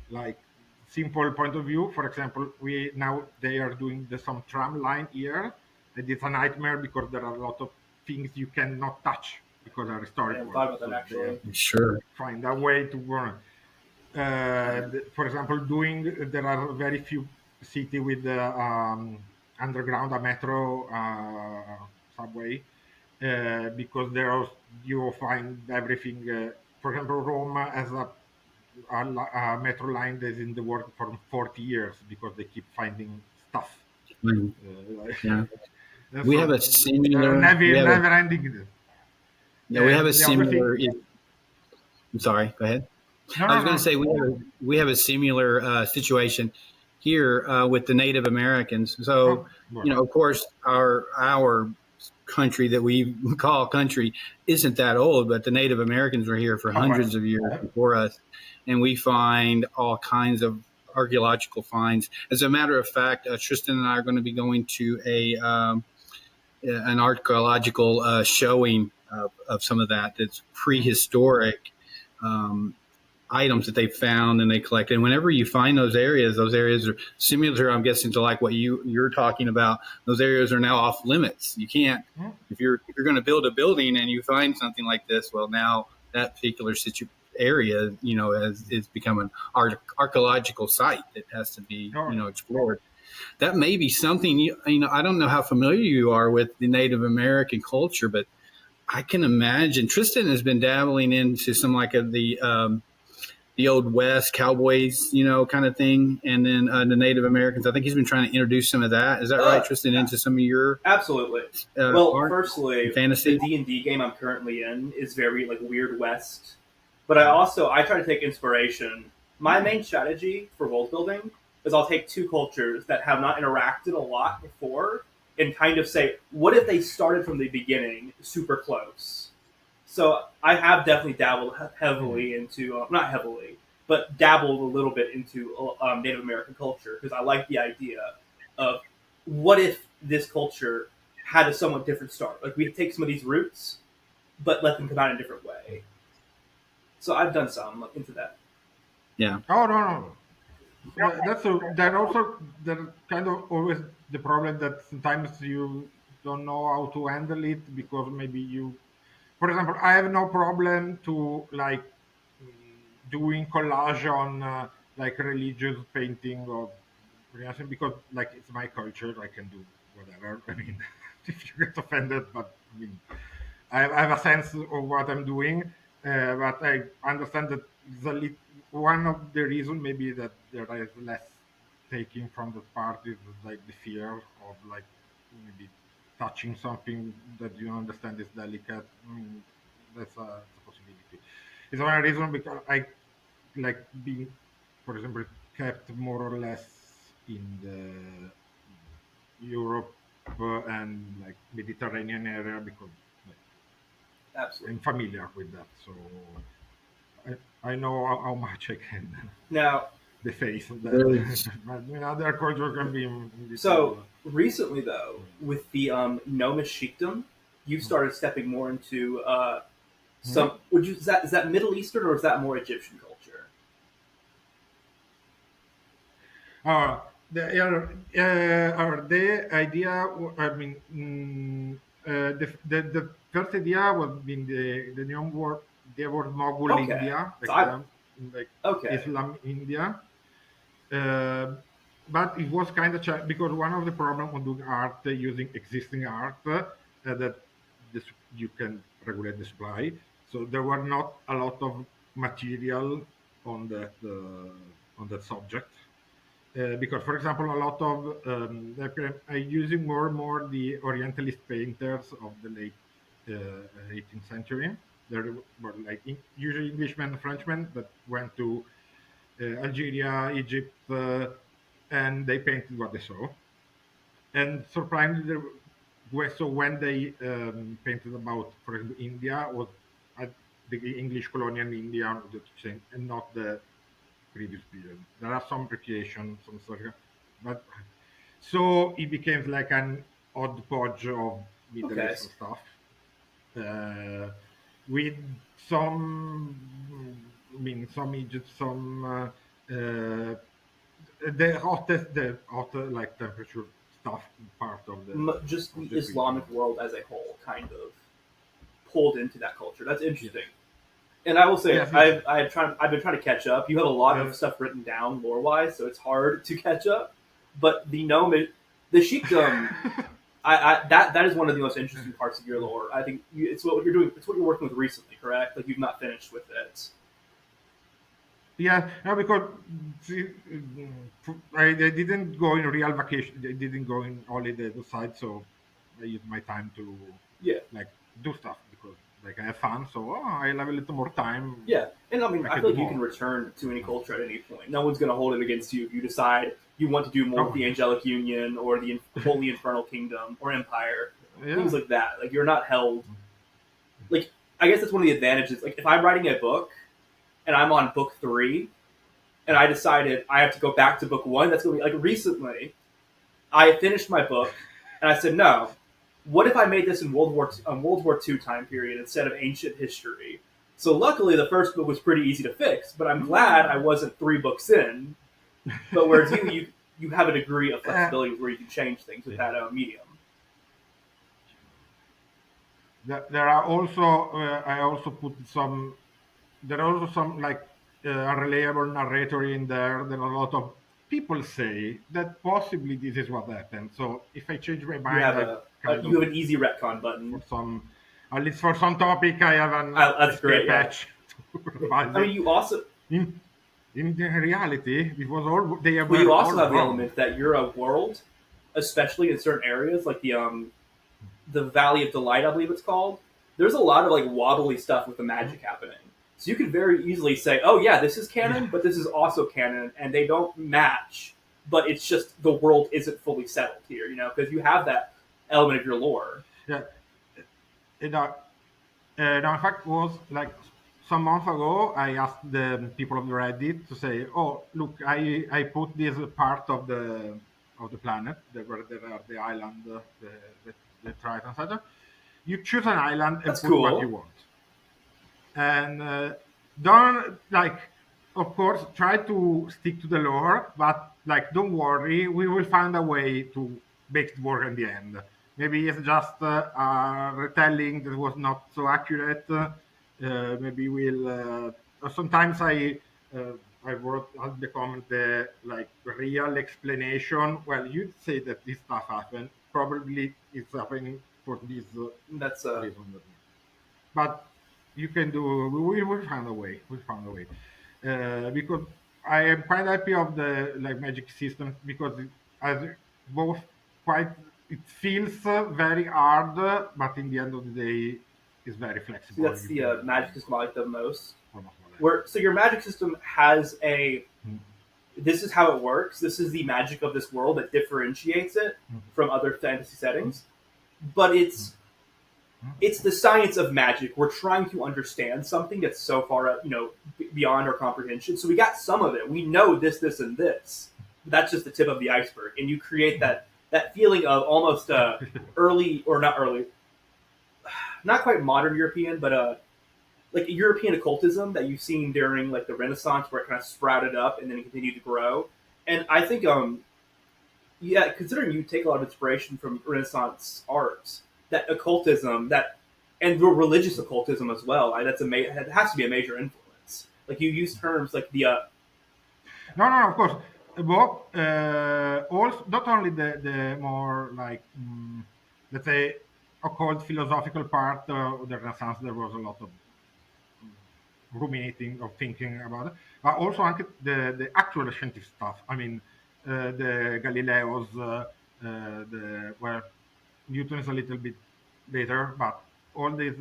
like simple point of view. For example, we now they are doing some tram line here, and it's a nightmare because there are a lot of things you cannot touch because are I hadn't historical. thought about that So they have actually. to Sure. find a way to run. For example, doing there are very few city with the underground, a metro, subway, because there are you will find everything. For example, Rome has a metro line that is in the work for 40 years because they keep finding stuff. Mm, yeah. And We have so a there are similar. never, We have a never ending. Yeah. We have a And the other thing, similar. I'm sorry. Go ahead. no, I no, was going to no. say we have a similar situation here with the Native Americans. So, Oh, well, of course, our country that we call country isn't that old, but the Native Americans were here for oh, well. hundreds of years before us, and we find all kinds of archaeological finds. As a matter of fact, Tristan and I are going to be going to an archaeological showing of some of that that's Hmm? prehistoric. Um, Items that they found and they collected. And whenever you find those areas are similar, I'm guessing, to like what you're talking about. Those areas are now off limits. You can't Hmm? if you're going to build a building and you find something like this. Well, now that particular area, is become an archaeological site that has to be No, explored. That may be something I don't know how familiar you are with the Native American culture, but I can imagine Tristan has been dabbling into some like the old West cowboys, kind of thing, and then the Native Americans. I think he's been trying to introduce some of that. Is that right, Tristan? Into some of your Absolutely. Well, art and firstly, the fantasy. D&D game I'm currently in is very like Weird West, but I try to take inspiration. My main strategy for world building is I'll take two cultures that have not interacted a lot before and kind of say, what if they started from the beginning super close? So I have definitely dabbled heavily into not heavily, but dabbled a little bit into Native American culture because I like the idea of what if this culture had a somewhat different start. Like we take some of these roots, but let them come out in a different way. So I've done some into that. Yeah. Oh no, no, no. That also that kind of always the problem that sometimes you don't know how to handle it because maybe you, for example, I have no problem to like doing collage on like religious painting or creation because like it's my culture. I can do whatever. I mean, if you get offended, but I mean, I have a sense of what I'm doing, but I understand that one of the reasons maybe that there is less taking from the part is like the fear of like maybe touching something that you understand is delicate. That's a possibility. It's one reason because I like being, for example, kept more or less in the Europe and like Mediterranean area because like, Absolutely. I'm familiar with that, so I know how much I can Now, the face of that. There's But other culture can be a so little. recently though, with the gnomish chiefdom, you've started stepping more into Hmm? some. Would you is that Middle Eastern or is that more Egyptian culture? Uh, the idea, I mean, the first idea was in the new word, the word Mughal Okay, India, so like I them, like okay. Islam India. Uh, but it was kind of because one of the problems on doing art using existing art that this you can regulate the supply. So there were not a lot of material on that subject. Because, for example, a lot of are using more and more the Orientalist painters of the late 18th century. There were like usually Englishmen and Frenchmen that went to Algeria, Egypt, and they painted what they saw. And surprisingly, so when they painted about, for example, India was the English colonial India, and not the previous period. There are some recreations, some sort of, but so it became like an odd podge of Middle Okay. Eastern stuff uh, with some, I mean, some Egypt, some the hotter like temperature stuff part Just of the the region. Islamic world as a whole kind of pulled into that culture. That's Yes, interesting. And I will say, yes, yes. I've been trying to catch up. You have a lot of Uh, stuff written down lore wise, so it's hard to catch up. But the sheepdom, that is one of the most interesting parts of your lore. I think it's what you're doing. It's what you're working with recently, correct? Like you've not finished with it. yeah, no, because see, I didn't go in real vacation. I didn't go in holiday the side, so I use my time to Yeah, like do stuff because like I have fun. So I have a little more time. yeah. And I mean, I I can feel do like you can more. return to any culture at any point. No one's going to hold it against you if you decide you want to do more with Oh, the Angelic Union or the Holy Infernal Kingdom or Empire, things yeah. like that. Like you're not held. Like I guess that's one of the advantages. Like if I'm writing a book and I'm on book three, and I decided I have to go back to book one. That's going to be like recently. I finished my book, and I said, no. What if I made this in World War II time period instead of ancient history? So luckily, the first book was pretty easy to fix. But I'm glad I wasn't three books in. But whereas you have a degree of Uh, flexibility where you can change things with yeah. that medium. There are also I also put some. There are also some like a reliable narrator in there. There are a lot of people say that possibly this is what happened. So if I change my You mind, have I a kind you of have an easy retcon for button. some. At least for some topic, I have an That's escape great. Yeah. hatch to revise I mean, it. you also In in the reality, it was all they well, you were all also have the wrong. element that you're a world, especially in certain areas like the Valley of Delight, I believe it's called. There's a lot of like wobbly stuff with the magic happening. So you could very easily say, "Oh yeah, this is Yeah, canon, but this is also canon, and they don't match." But it's just the world isn't fully settled here, because you have that element of your lore. yeah. It, no, in fact, was like some months ago. I asked the people of the Reddit to say, "Oh, look, I put this part of the planet, where there are the island, the Triton, etc. You choose an island That's and put what you cool. want, and don't like, of course, try to stick to the lore, but like, don't worry, we will find a way to make it work in the end. Maybe it's just a retelling that was not so accurate. Maybe we'll sometimes uh, I wrote at the comment the like real explanation. Well, you'd say that this stuff happened, probably it's happening for this That's reason, but you can do. We will find a way. We found a way, because I am quite happy of the like magic system, because it has both quite. It feels very hard, but in the end of the day, it's very see, flexible. that's You the can do magic system I like the most. almost whatever. Where so your magic system has a Mm, this is how it works. This is the magic of this world that differentiates it mm, from other fantasy mm, settings. But mm, it's the science of magic. We're trying to understand something that's so far out, beyond our comprehension. So we got some of it. We know this, this, and this. But that's just the tip of the iceberg, and you create that feeling of almost early or not early, not quite modern European, but like European occultism that you've seen during like the Renaissance, where it kind of sprouted up and then it continued to grow. And I think yeah, considering you take a lot of inspiration from Renaissance art, that occultism, that and the religious occultism as well, it has to be a major influence. Like you use terms like the No, no, of course. But also not only the more like let's say occult philosophical part of the Renaissance, there was a lot of ruminating or thinking about it, but also anche the actual scientific stuff. I mean, the Galileo's, the well, Newton is a little bit later, but all the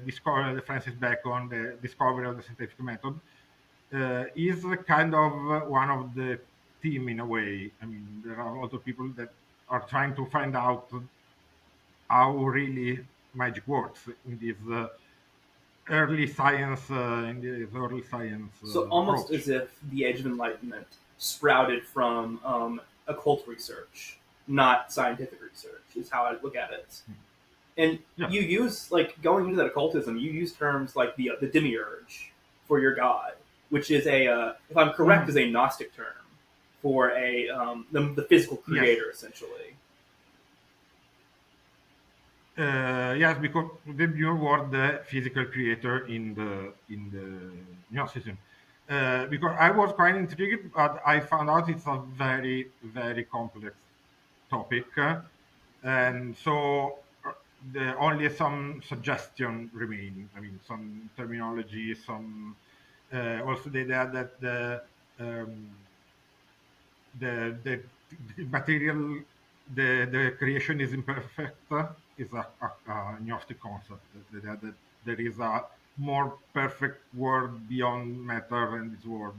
discovery, the Francis Bacon, the discovery of the scientific method, is kind of one of the team in a way. I mean, there are a lot of people that are trying to find out how really magic works in this early science so almost approach. as if the Age of Enlightenment sprouted from occult research, not scientific research, is how I look at it. And Yeah. you use like going into that occultism, you use terms like the demiurge for your god, which is if I'm correct, Mhm. is a Gnostic term for the physical Yes. creator essentially. Yes, because the viewer was the physical creator in the Gnosticism. Because I was quite intrigued, but I found out it's a very very complex topic, and so the only some suggestion remain. I mean, some terminology, some also the idea that um, the material, the creation is imperfect, is a Gnostic concept. That there is a more perfect world beyond matter, and this world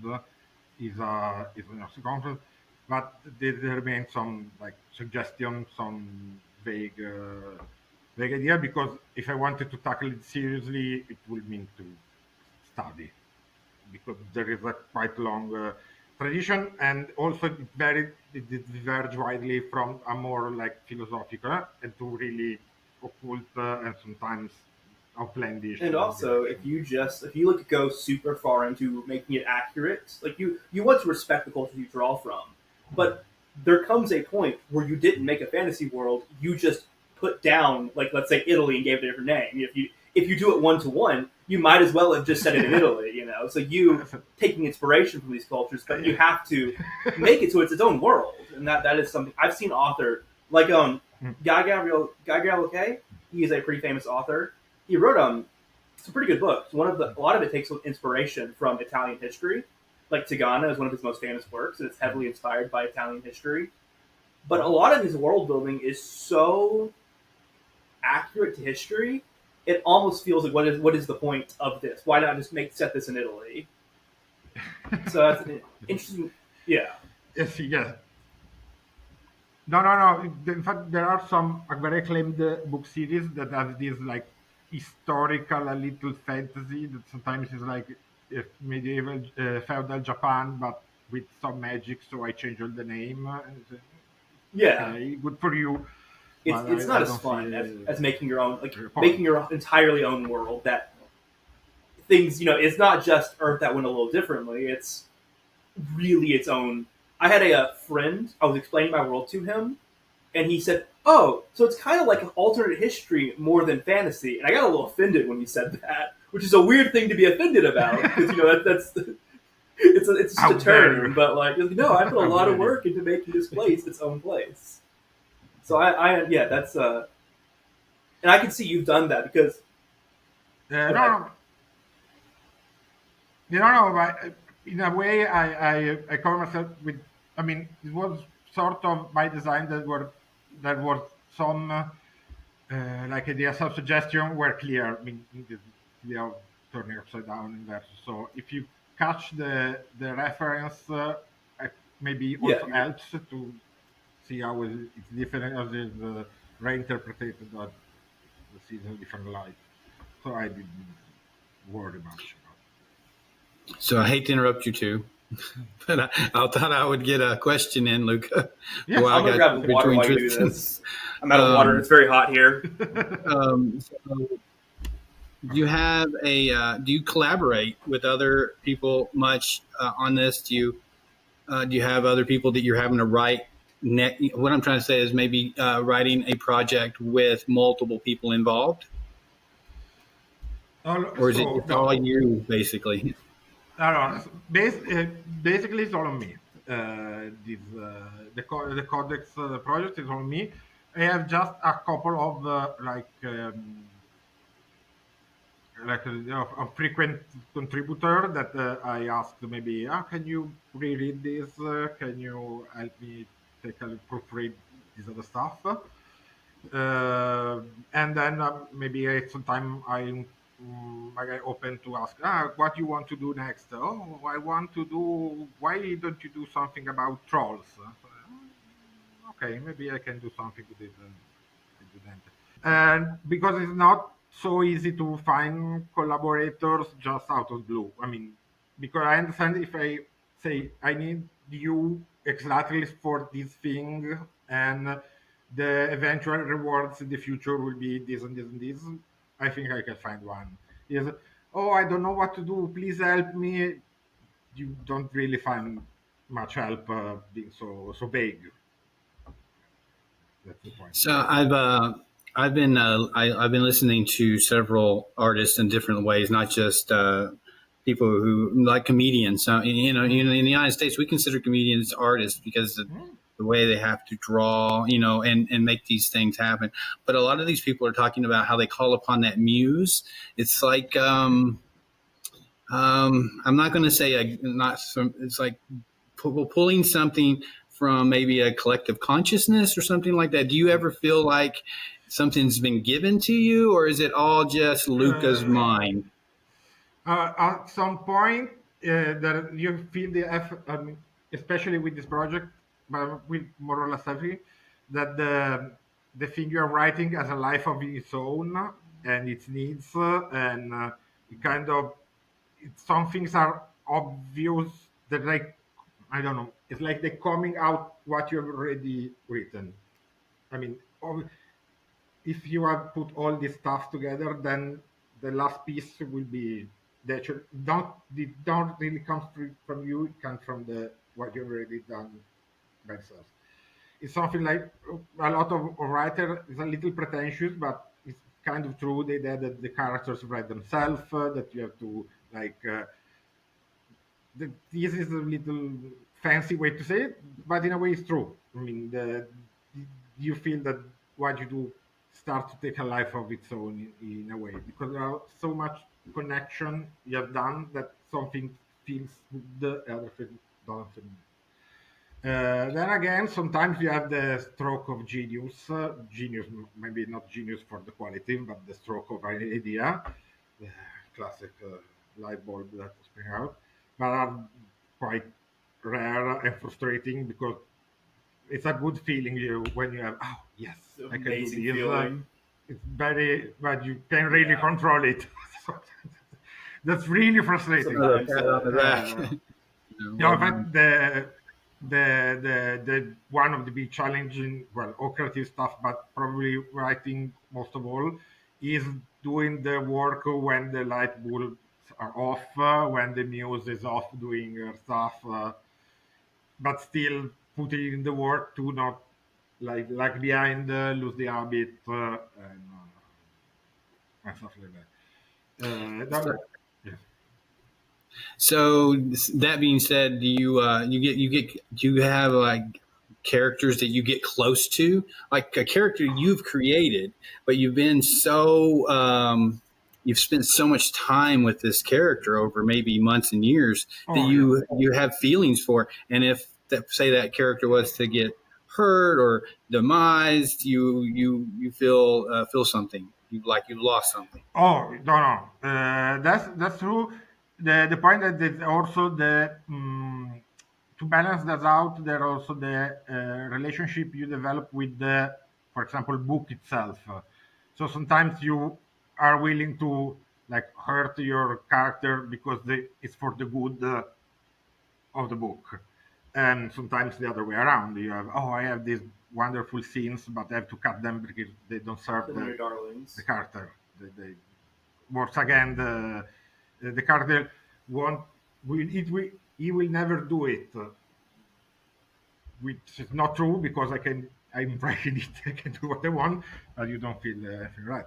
is a Gnostic concept. But there remains some like suggestion, some vague idea, because if I wanted to tackle it seriously, it will mean to study, because there is a quite long tradition, and also it diverge widely from a more like philosophical and to really occult and sometimes outlandish And also, direction. if you like go super far into making it accurate, like you want to respect the culture you draw from, but there comes a point where you didn't make a fantasy world. You just put down like let's say Italy and gave it a different name. If you do it one to one, you might as well have just said it in Italy. So you taking inspiration from these cultures, but you Yeah. have to make it so it's its own world, and that is something I've seen author like Guy Gabriel Kay. He is a pretty famous author. he wrote some pretty good books. A lot of it takes inspiration from Italian history. Like Tigana is one of his most famous works, and it's heavily inspired by Italian history. But a lot of his world building is so accurate to history, it almost feels like what is the point of this? Why not just set this in Italy? So that's an interesting. Yeah, Yes, yes. No, no, no. In fact, there are some very acclaimed book series that have this like historical, a little fantasy that sometimes is like medieval, feudal Japan, but with some magic. So I changed all the name. yeah. Okay, good for you, It's but it's not I as don't see fun as making your own your making point. your entirely own world. That things it's not just Earth that went a little differently. It's really its own. I had a friend. I was explaining my world to him, and he said, "Oh, so it's kind of like an alternate history more than fantasy." And I got a little offended when he said that, which is a weird thing to be offended about because that's it's just How a dare term, but like no, I put a how lot of dare you? work into making this place its own place. So I yeah, that's and I can see you've done that because go No, ahead. no, you don't know, but in a way, I cover myself with. I mean, it was sort of by design that was some like ideas of suggestion were clear. I mean, the idea of turning upside down in there. So if you catch the reference, maybe Yeah, also helps to see how it's different as is reinterpreted the season in different light. So I didn't worry much about. So I hate to interrupt you too, but I thought I would get a question in, Luca, Yes, while I'm I gonna got grab the you water between while you do Tristan. this. I'm out of water. Um, It's very hot here. so do you have do you collaborate with other people much on this? Do you have other people that you're having to write? What I'm trying to say is maybe writing a project with multiple people involved, or is it so just all no, you basically? no, no. Basically, it's all on me. The Codex project is on me. I have just a couple of a frequent contributor that I asked maybe, can you reread this? Can you help me take a proofread this other stuff? And then maybe sometime I open to ask, what you want to do next? Oh, I want to do. Why don't you do something about trolls? So, okay, maybe I can do something with it. I do that. And because it's not so easy to find collaborators just out of blue. I mean, because I understand if I say I need you exactly for this thing, and the eventual rewards in the future will be this and this and this, I think I can find one. Is, oh, I don't know what to do, please help me. You don't really find much help being so vague. That's the point. So I've been listening to several artists in different ways, not just people who like comedians. So, Mm. in the United States, we consider comedians artists because Mm. the way they have to draw, and make these things happen. But a lot of these people are talking about how they call upon that muse. It's like I'm not going to say not some. It's like pulling something from maybe a collective consciousness or something like that. Do you ever feel like something's been given to you, or is it all just Luca's Uh, mind? at some point, that you feel the effort, especially with this project, but with more or less everything, that the thing you're writing has a life of its own and its needs, and it kind of some things are obvious that like I don't know. It's like they're coming out what you've already written. I mean, if you have put all this stuff together, then the last piece will be that you don't really come from you. It comes from the what you've already done by yourself. It's something like a lot of writer is a little pretentious, but it's kind of true. That the characters write themselves. That you have to like. This is a little fancy way to say it, but in a way, it's true. I mean, you feel that what you do start to take a life of its own in a way, because there are so much connection you have done that something feels good, the other thing doesn't feel. Then again, sometimes you have the stroke of genius. Genius, maybe not genius for the quality, but the stroke of an idea, the classic light bulb that spring out, but are quite rare and frustrating because it's a good feeling you when you have, oh yes, It's an I can do amazing this. feeling. It's very, but you can really Yeah. control it. So that's really frustrating. Another Sometimes pat on the back. Uh, Well in done. fact, the one of the big challenging, well, all creative stuff, but probably writing most of all, is doing the work when the light bulbs are off, when the muse is off doing her stuff, but still putting in the work to not like behind, lose the habit, and stuff like that. So, Yes. so that being said, do you have like characters that you get close to, like a character you've created, but you've spent so much time with this character over maybe months and years that Oh yeah. you have feelings for, and if that say that character was to get hurt or demised, you feel something, you like you've lost something. Oh no, no, that's true. The point that there's also the to balance that out, there also the relationship you develop with the, for example, book itself. So sometimes you are willing to like hurt your character because it's for the good of the book, and sometimes the other way around. You have, oh, I have these wonderful scenes, but I have to cut them because they don't serve Some of your the darlings. character. They once again the character won't will he will never do it, which is not true because I'm writing it. I can do what I want, but you don't feel anything right.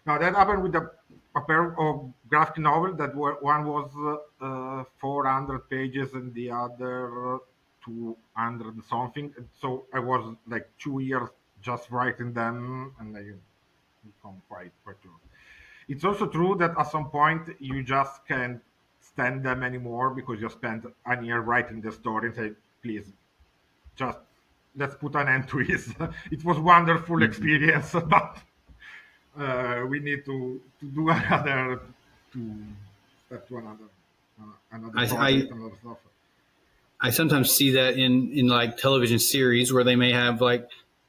Now that happened with a pair of graphic novel that one was 400 pages and the other 200 and something. And so I was like 2 years just writing them, and I become quite true. It's also true that at some point you just can't stand them anymore because you spent a year writing the story and say, please, just let's put an end to this. It was wonderful Mhm. experience, but we need to do another to step to another I project, another stuff. I sometimes see that in like television series where they may have like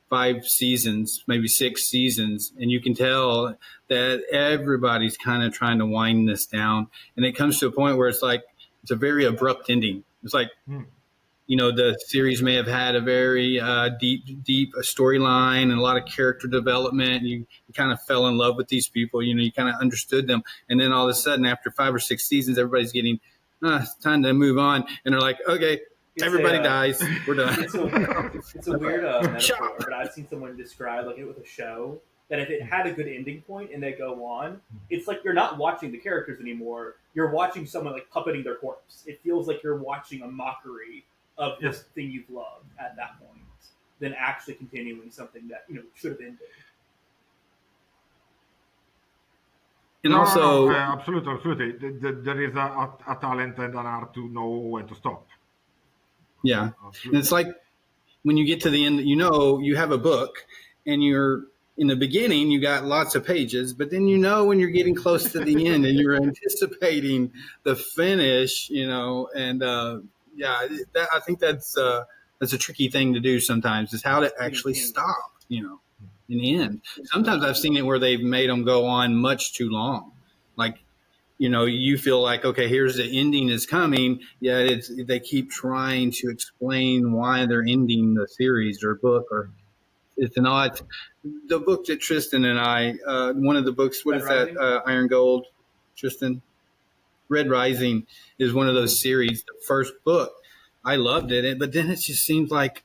5 seasons, maybe 6 seasons, and you can tell that everybody's kind of trying to wind this down, and it comes to a point where it's like it's a very abrupt ending. It's like Hmm. the series may have had a very deep storyline and a lot of character development. You kind of fell in love with these people. You kind of understood them, and then all of a sudden, after 5 or 6 seasons, everybody's getting it's time to move on, and they're like, okay, It's a everybody dies, we're done. it's a it's a weird Chop. metaphor, but I've seen someone describe like it with a show that if it had a good ending point and they go on, it's like you're not watching the characters anymore. You're watching someone like puppeting their corpse. It feels like you're watching a mockery of this Yes. thing you've loved at that point, than actually continuing something that should have ended. And No, no, no, also, absolutely, absolutely. There is a talent and an art to know when to stop. yeah, and Absolutely. it's like when you get to the end, you have a book, and you're in the beginning, you got lots of pages, but then when you're getting close to the end and you're anticipating the finish, and yeah, I think that's a tricky thing to do sometimes is how to Clean actually canvas. stop, in the end. Sometimes I've seen it where they've made them go on much too long, like you feel like, okay, here's the ending is coming. Yeah, they keep trying to explain why they're ending the series or book, or it's an odd. The book that Tristan and I, one of the books, what Red is that? Rising. Iron Gold, Tristan. Red Rising is one of those series. The first book, I loved it, but then it just seems like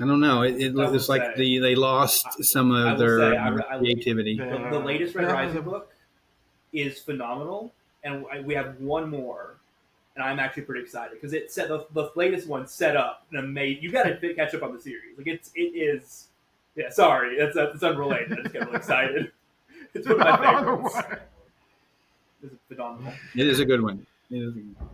I don't know. I will It's like say, they I, lost some I of will their say, creativity. the latest Red Rising The book is phenomenal, and we have one more, and I'm actually pretty excited because the latest one set up an amazing. You got to catch up on the series. Like it is. Yeah, sorry, that's unrelated. I just got really excited. It's one of my No, don't favorites. worry. It's phenomenal. It is a good one. It is a good one.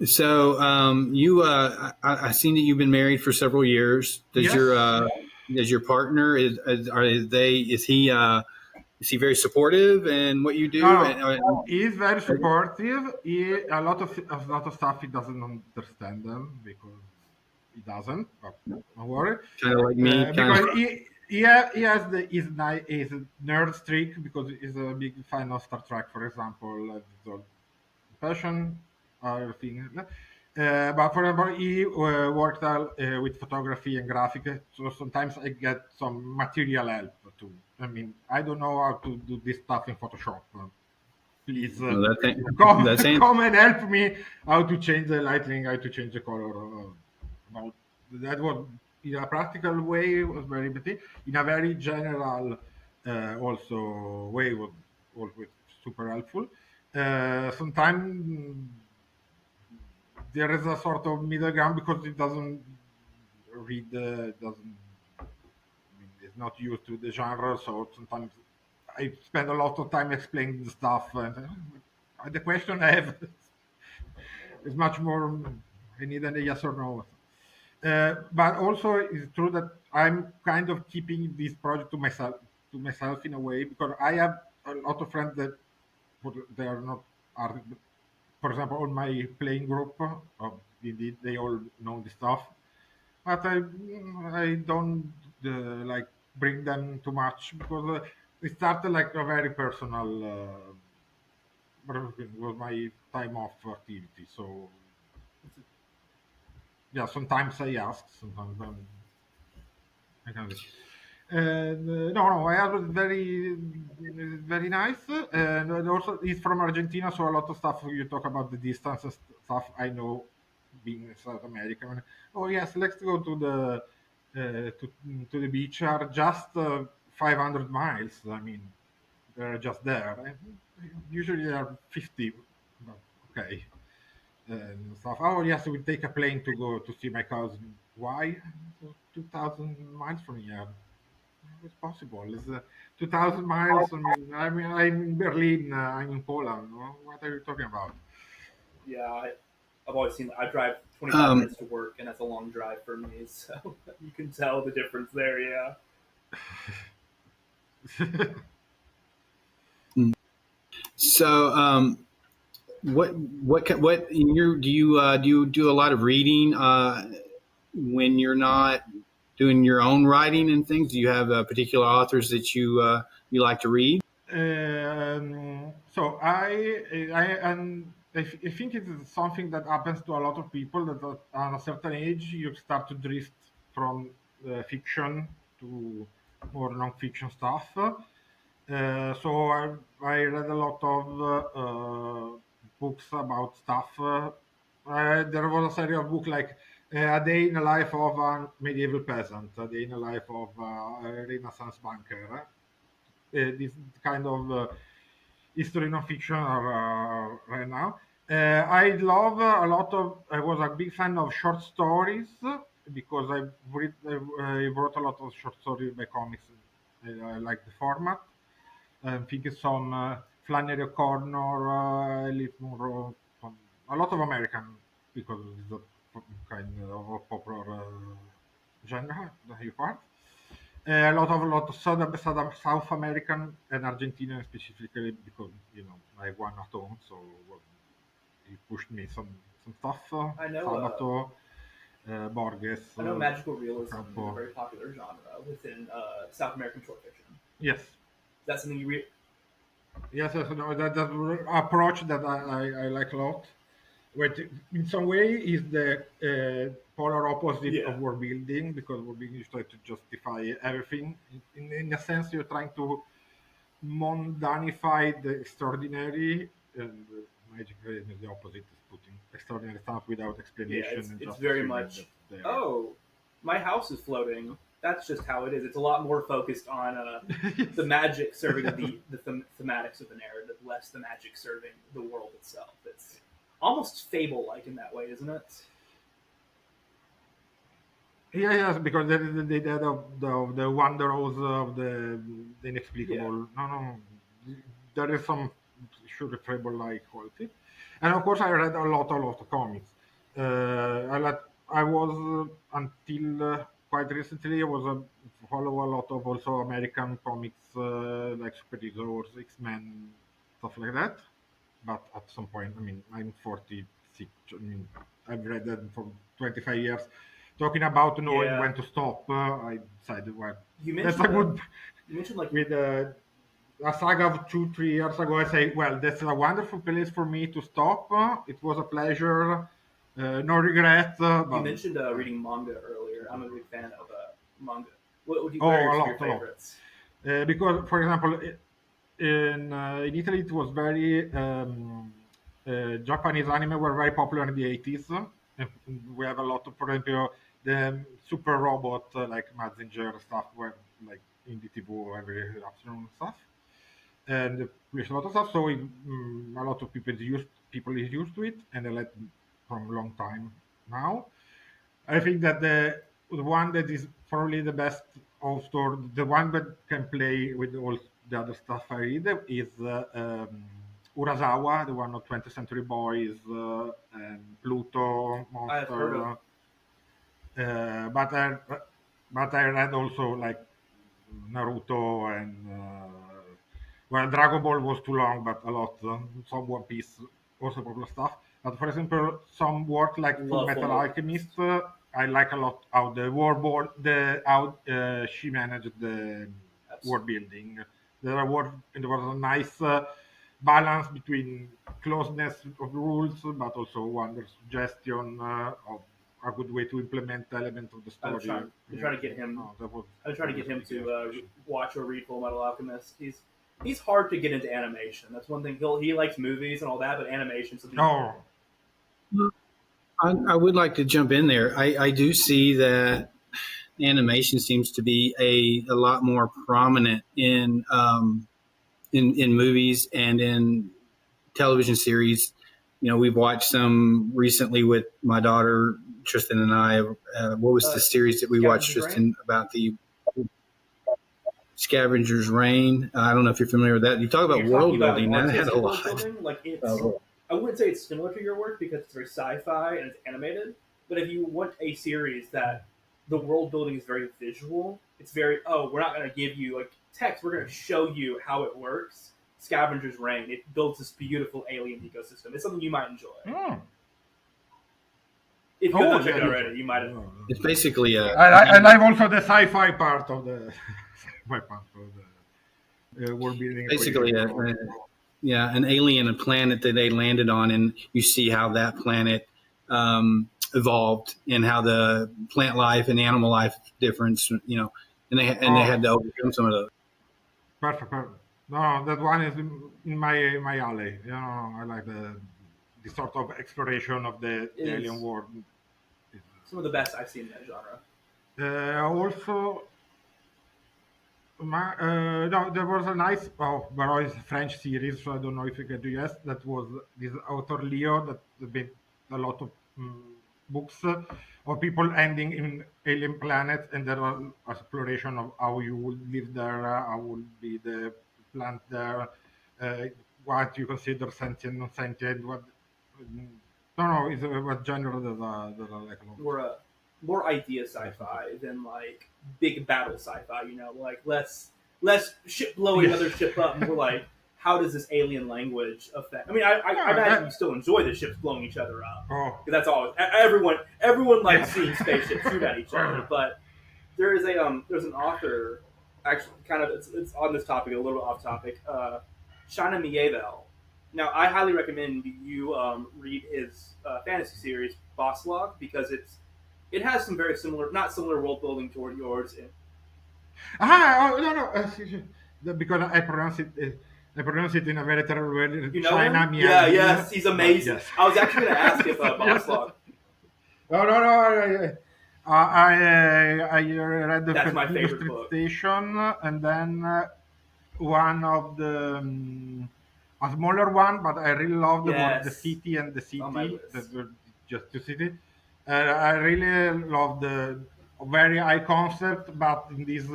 So I seen that you've been married for several years. Yes. Does your partner is he very supportive in what you No, do? no. He is very supportive. A lot of stuff he doesn't understand them because he doesn't. But don't worry. Kind of like me, kind Because of. he has his nerd streak because he's a big fan of Star Trek, for example. So passion, everything. But for example, he worked with photography and graphic, so sometimes I get some material help too. I mean, I don't know how to do this stuff in Photoshop. Please Well, come that's ain't. come and help me how to change the lighting, how to change the color. About that was in a practical way was very pretty. In a very general also way was always super helpful. Sometimes there is a sort of middle ground because it doesn't read, doesn't, I mean, it's not used to the genre. So sometimes I spend a lot of time explaining the stuff. And the question I have is much more. I need a yes or no. But also, it's true that I'm kind of keeping this project to myself in a way because I have a lot of friends that they are not are for example, on my playing group, indeed, they all know the stuff, but I don't like bring them too much because it started like a very personal. Was my time off activity, so yeah. Sometimes I ask, sometimes I can. No, no, I have very nice, and also he's from Argentina, so a lot of stuff you talk about the distance and stuff. I know, being South American. Oh yes, let's go to the beach. Are just 500 miles. I mean, they're just there. Usually they are 50, but okay. And stuff. Oh yes, we take a plane to go to see my cousin. Why? 2,000 miles from here. It's possible. It's 2,000 miles. I mean, I'm in Berlin. I'm in Poland. What are you talking about? Yeah, I've always seen that. I drive 25 Um, minutes to work, and that's a long drive for me. So you can tell the difference there. Yeah. so what in your do you do a lot of reading when you're not doing your own writing and things? Do you have particular authors that you like to read? So I think it is something that happens to a lot of people that at a certain age you start to drift from fiction to more non-fiction stuff. So I read a lot of books about stuff. There was a series of books like A Day in the Life of a Medieval Peasant, A Day in the Life of a Renaissance Banker. This kind of history non-fiction right now. I love a lot of. I was a big fan of short stories because I wrote a lot of short stories by comics. I like the format. I think some Flannery O'Connor, Elliot Monroe, a lot of American because it's a kind of popular genre that you part. A lot of South American and Argentinian specifically because I have one at home, so he pushed me some stuff. I know. Sabato, Borges, I know magical realism is a Campo. very popular genre within South American short fiction. Is Yes, that something you read? yes, yes. No, that approach that I like a lot. Which in some way is the polar opposite Yeah. of world building because world building is trying to justify everything. In a sense, you're trying to mundanify the extraordinary, and magic realism is the opposite, is putting extraordinary stuff without Yeah, explanation and it's just very assuming that much. they are. Oh, my house is floating. That's just how it is. It's a lot more focused on Yes. the magic serving the thematics of the narrative, less the magic serving the world itself. It's almost fable like in that way, isn't it? Yeah, yes, because there is the idea of the wonders of the Yeah, inexplicable. No, no, there is some surefable like quality, and of course I read a lot of comics. I was until quite recently I was follow a lot of also American comics like superheroes, X Men, stuff like that. But at some point, I mean, I'm 46. I mean, I've read that for 25 years. Talking about knowing yeah. when to stop, I decided, well, You that's a mentioned good. you mentioned like With a saga of 2, 3 years ago, I say, well, that's a wonderful place for me to stop. It was a pleasure, no regret. you But mentioned reading manga earlier. I'm a big fan of manga. Where oh, are a some of your lot, a lot. favorites? Because, for example, in Italy, it was very Japanese anime were very popular in the 80s. We have a lot of, for example, the super robot like Mazinger stuff were like in the TV every afternoon stuff, and there's a lot of stuff. So a lot of people is used to it, and they let from a long time now. I think that the one that is probably the best author, the one that can play with all the other stuff I read is Urasawa, the one of 20th Century Boys, and Pluto, I have heard of. Monster. Uh, but I but I read also like Naruto and well, Dragon Ball was too long, but a lot. Some One Piece, also popular stuff. But for example, some work like Full Love Full Metal Metal Alchemist, Alchemist. I like a lot how the world, the how she managed the world Absolutely. building. There was a nice balance between closeness of rules, but also wonder suggestion of a good way to implement element of the I've been story. trying to get him. No, that was I've been trying to always get a him big to inspiration. watch or read Full Metal Alchemist. He's hard to get into animation. That's one thing. He likes movies and all that, but animation something he Oh, can't. I would like to jump in there. I do see that animation seems to be a lot more prominent in movies and in television series. You know, we've watched some recently with my daughter Tristan and I. What was the series that we watched, Scavenger's Reign. Tristan, about the Scavenger's Reign? I don't know if you're familiar with that. You talk about You're talking world about like building. That had a artistic world lot. building. Like it's. I wouldn't say it's similar to your work because it's very sci-fi and it's animated. But if you want a series that the world building is very visual, it's very we're not going to give you like text. We're going to show you how it works. Scavenger's Reign. It builds this beautiful alien ecosystem. It's something you might enjoy. hmm. If you have Oh, not checked yeah, it yes. already, you might have. It's basically I like also the sci-fi part of the sci-fi part of the world building basically equation. yeah, an alien, a planet that they landed on, and you see how that planet evolved and how the plant life and animal life difference, you know, and they had Oh, to overcome some of those. perfect, perfect. No, that one is in my alley. You know, I like the sort of exploration of It the alien is world. some of the best I've seen in that genre. Also, no, there was a nice, oh, but it's a French series, so I don't know if you can do yes. That was this author Leo that made a lot of books of people ending in alien planets, and there was exploration of how you would live there, how would be the plant there, uh, what you consider sentient, non sentient, what. No, no, it's a genre that I like a lot. More more idea sci-fi than like big battle sci-fi. You know, like less ship blowing Yes. other ship up, more like how does this alien language affect? I mean, I Yeah, imagine you still enjoy the ships blowing each other up oh, because that's always everyone likes yes. seeing spaceships shoot at each other. But there's an author actually kind of it's on this topic a little bit off topic. Shana Mievel. Now, I highly recommend you read his fantasy series Boss Log because it has some very similar, not similar world building toward yours. And Ah, oh, no, no. Because I pronounce it in a very terrible way. you know China him? Yeah, Mieville, yes, he's but amazing. yes. I was actually going to ask if Yes. Boss Log. No, no, no. I read the That's my Perfidious favorite Trip book. Station, and then one of a smaller one, but I really loved was the Yes, city and the it's on my city that list. were just two cities. I really loved very high concept, but in this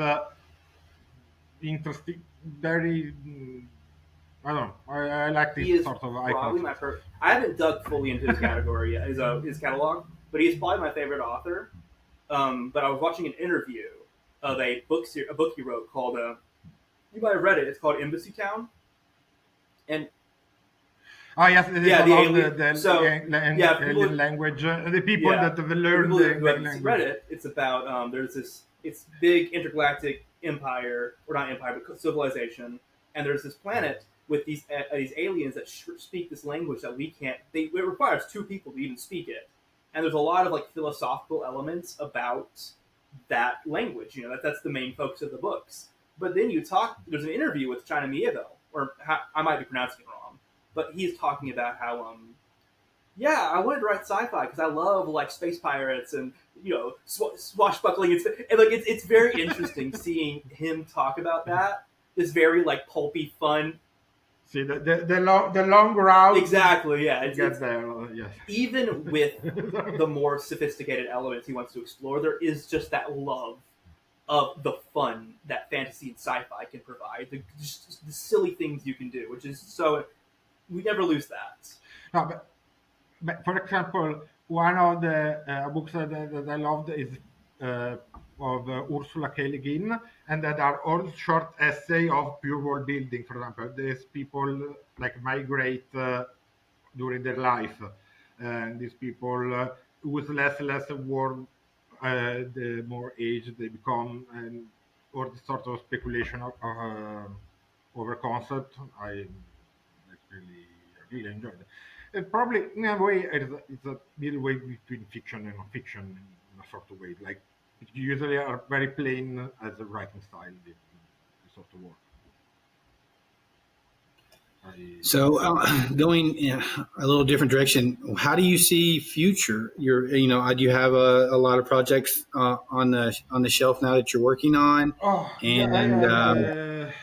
interesting, very. I don't know. I like this He is sort of high probably my concept per. stuff. I haven't dug fully into his category yet, his catalog, but he's probably my favorite author. But I was watching an interview of a book he wrote called you might have read it. It's called Embassy Town, and Ah, yes, it is yeah, the about alien. So yeah, alien language. The people yeah, that have for learned people the who alien haven't read language. it, it's about there's this it's big intergalactic empire or not empire but civilization, and there's this planet with these aliens that speak this language that we can't. It requires two people to even speak it, and there's a lot of like philosophical elements about that language. That's the main focus of the books. But then there's an interview with China Mieville, or I might be pronouncing it wrong, but he's talking about how yeah, I wanted to write sci-fi because I love like space pirates and swashbuckling and like it's very interesting seeing him talk about that. This very like pulpy, fun. See the long route Exactly, yeah. to It's get there. Yes. even with the more sophisticated elements he wants to explore, there is just that love of the fun that fantasy and sci-fi can provide. Just the silly things you can do, which is so we never lose that. No, but for example, one of the books that I loved is uh, of Ursula K. Le Guin, and that are all short essay of pure world building. For example, these people like migrate during their life, and these people with less world, the more age they become, and or the sort of speculation over concept. I like really enjoyed it. It probably in a way it's a middle way between fiction and non-fiction in a sort of way. Like it usually are very plain as a writing style. The sort of work. I, So, going a little different direction, how do you see future? Do you have a lot of projects on the shelf now that you're working on? oh yeah, And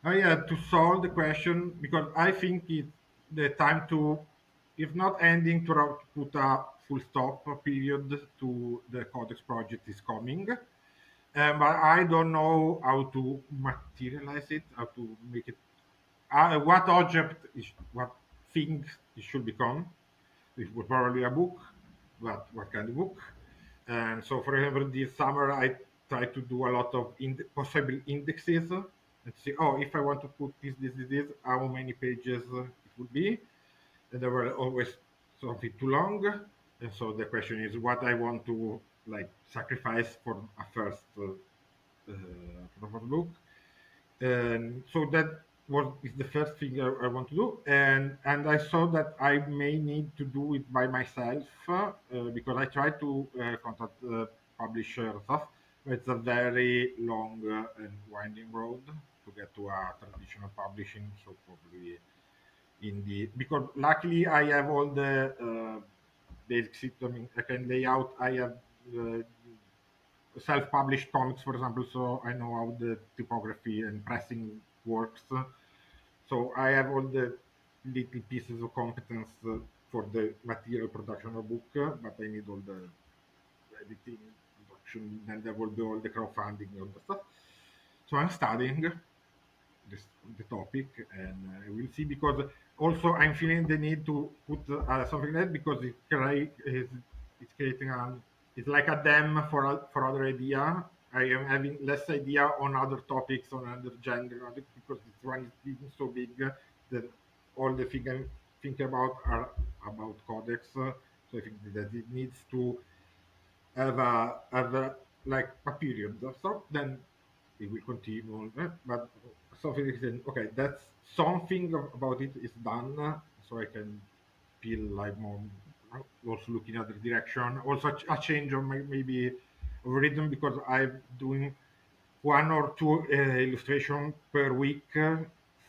I had to solve the question because I think it's the time to, if not ending, to put a full stop period to the Codex project is coming. But I don't know how to materialize it, how to make it, what object, what thing it should become. It was probably a book, but what kind of book? And so, for example, this summer I tried to do a lot of possible indexes and see, oh, if I want to put this, how many pages it would be. And they were always something too long. And so the question is what I want to like sacrifice for a first uh, for the first book. And so that was is the first thing I want to do, and I saw that I may need to do it by myself because I tried to contact the publisher stuff, but it's a very long and winding road to get to a traditional publishing. So probably in the because luckily I have all the basic system I can lay out. I have self-published comics, for example, so I know how the typography and pressing works. So I have all the little pieces of competence for the material production of book, but I need all the editing, production, and there will be all the crowdfunding, all the stuff. So I'm studying this the topic, and I will see because also I'm feeling the need to put something like that because it's creating it's like a dam for other idea. I am having less idea on other topics on other gender because this one is even so big that all the thing I think about are about codex. So I think that it needs to have a like a period. So then it will continue on that. But something is okay, that's something about it is done, so I can feel like more also looking at the direction. Also a change of maybe of rhythm because I'm doing one or two illustration per week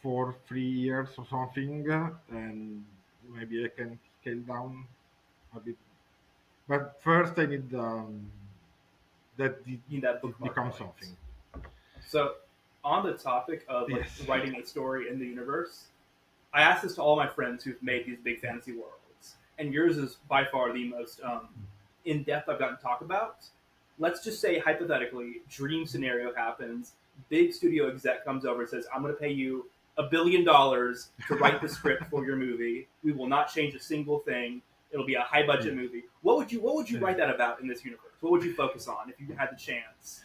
for 3 years or something, and maybe I can scale down a bit. But first, I need that In that it bookmark becomes point. something. So, on the topic of like Yes. writing a story in the universe, I asked this to all my friends who've made these big fantasy worlds, and yours is by far the most in depth I've gotten to talk about. let's just say hypothetically, dream scenario happens. Big studio exec comes over and says, "I'm going to pay you $1 billion to write the script for your movie. We will not change a single thing. It'll be a high budget Yes. movie." What would you Yeah. write that about in this universe? What would you focus on if you had the chance?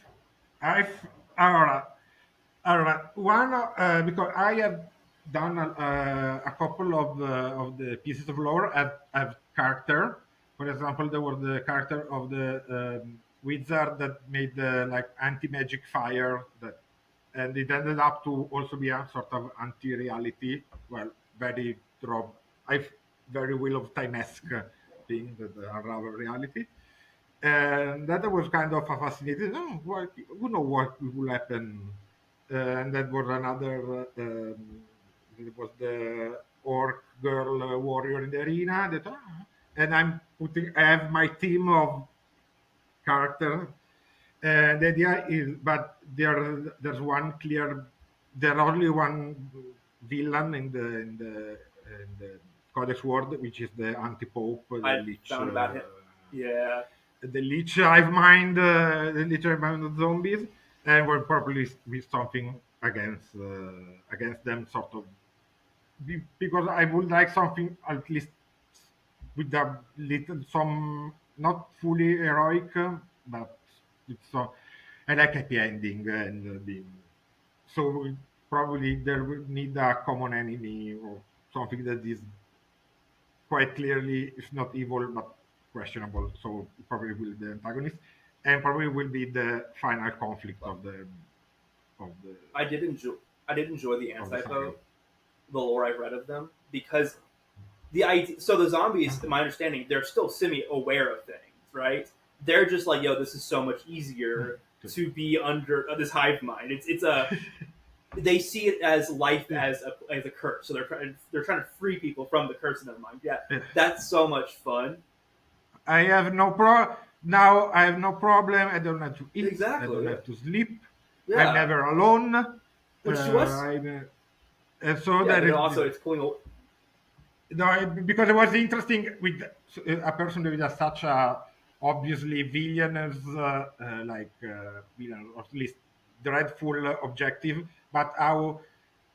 I've allora, one because I have done a couple of the pieces of lore as character. For example, there was the character of the wizard that made the like anti-magic fire that, and it ended up to also be a sort of anti-reality. Well, very drop. I very Wheel of Time-esque thing that unravel reality. And that was kind of a fascinating. Oh, what, who know what will happen? And that was another. It was the orc girl warrior in the arena. That and I'm putting. I have my team of characters. And the idea is, but there's one clear. There's only one villain in the Codex World, which is the anti-pope, the I Lich. found about him. Yeah, The Lich Hive Mind, the Lich Hive Mind of zombies, and will probably be something against them, sort of, because I would like something at least with a little some not fully heroic, but it's so I like happy ending and being so probably there will need a common enemy or something that is quite clearly, if not evil, but questionable. So probably will be the antagonist, and probably will be the final conflict of the I did enjoy. I did enjoy the of the saga. anti-pope, the lore I've read of them, because the idea. So the zombies, in my understanding, they're still semi-aware of things, right? They're just like, yo, this is so much easier to be under this hive mind. It's a they see it as life Yeah, as a curse, so they're trying to free people from the curse in their mind. Yeah, yeah. that's so much fun. I have no pro now. I have no problem. I don't have to eat. I don't Exactly. have to sleep. I'm Yeah, never alone. which to us, And so yeah, that but is also it's pulling. no, because it was interesting with a person with such a obviously villainous, villain, or at least dreadful objective, but how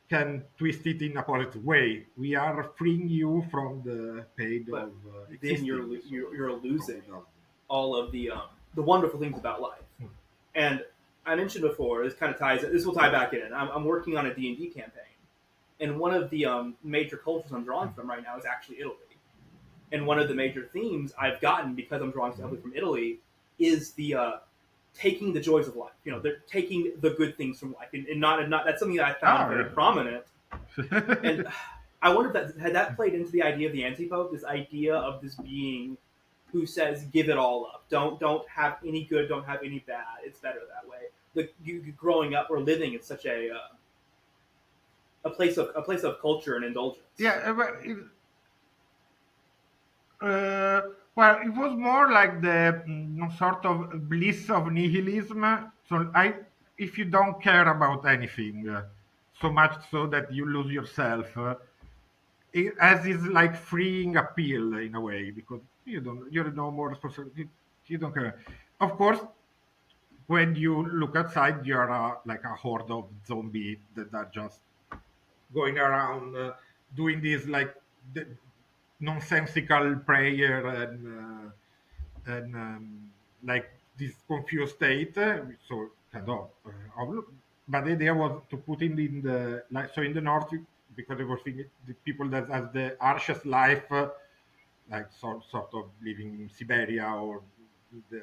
can twist it in a positive way. We are freeing you from the pain But of then you're existing. So you're, you're losing probably does. all of the wonderful things about life. And I mentioned before, this kind of ties. This will tie back in. I'm working on a D&D campaign, and one of the major cultures I'm drawing from right now is actually Italy. And one of the major themes I've gotten because I'm drawing so heavily from Italy is the taking the joys of life. You know, they're taking the good things from life, and not that's something that I found very Ah, prominent. yeah. And I wonder if that had that played into the idea of the antipope, this idea of this being who says, "Give it all up. Don't have any good. Don't have any bad. It's better that way." You growing up or living in such a place of culture and indulgence. Yeah, well, it was more like the sort of bliss of nihilism. So if you don't care about anything, so much so that you lose yourself, as is like freeing appeal in a way, because you're no more responsible. You don't care. Of course, when you look outside, you're like a horde of zombies that are just going around doing this like the nonsensical prayer and like this confused state. So kind but the idea was to put him in the like so in the north because they were thinking the people that has the harshest life, like sort of living in Siberia or the,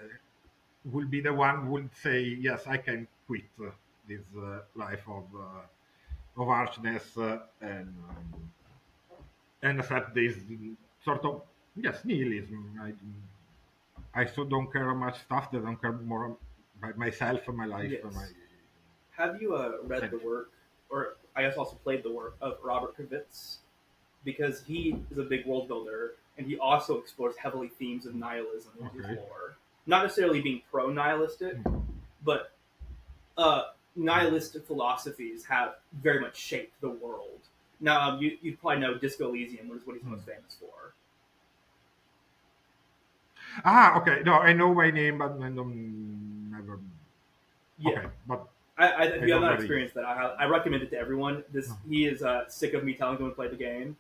will be the one who would say yes, I can quit this life of harshness and accept this sort of yes nihilism. I so don't care much stuff that I don't care more by myself and my life and my Yes. Have you read the and, work, or I guess also played the work of Robert Kravitz? Because he is a big world builder, and he also explores heavily themes of nihilism in his okay. lore. Not necessarily being pro-nihilistic, Hmm. but nihilistic philosophies have very much shaped the world. Now, you probably know Disco Elysium, which is what he's Hmm. most famous for. Ah, okay. No, I know my name, but I don't. Yeah, Okay, but if I you have don't not really. experienced that, I recommend it to everyone. No. He is sick of me telling him to play the game.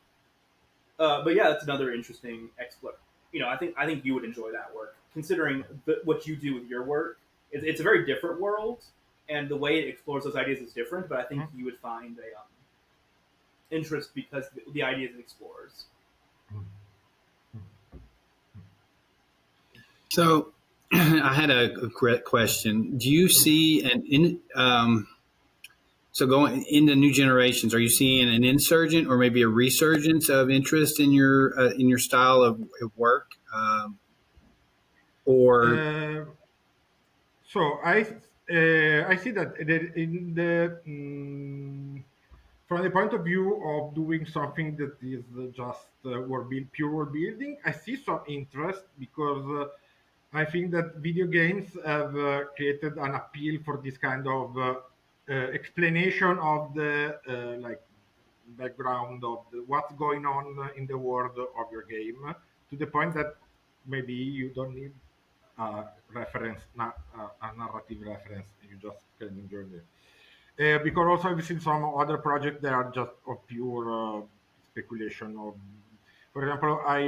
But yeah, that's another interesting explore. I think you would enjoy that work, considering what you do with your work. It's a very different world, and the way it explores those ideas is different. But I think Mhm. you would find a interest because the ideas it explores. So I had a question. Do you see so going into new generations, are you seeing an insurgent or maybe a resurgence of interest in your style of work, or Uh, so I see that in the from the point of view of doing something that is just pure world building, I see some interest because I think that video games have created an appeal for this kind of explanation of the like background of what's going on in the world of your game, to the point that maybe you don't need a narrative reference. You just can enjoy it. Because also I've seen some other projects that are just of pure speculation. Of, for example, I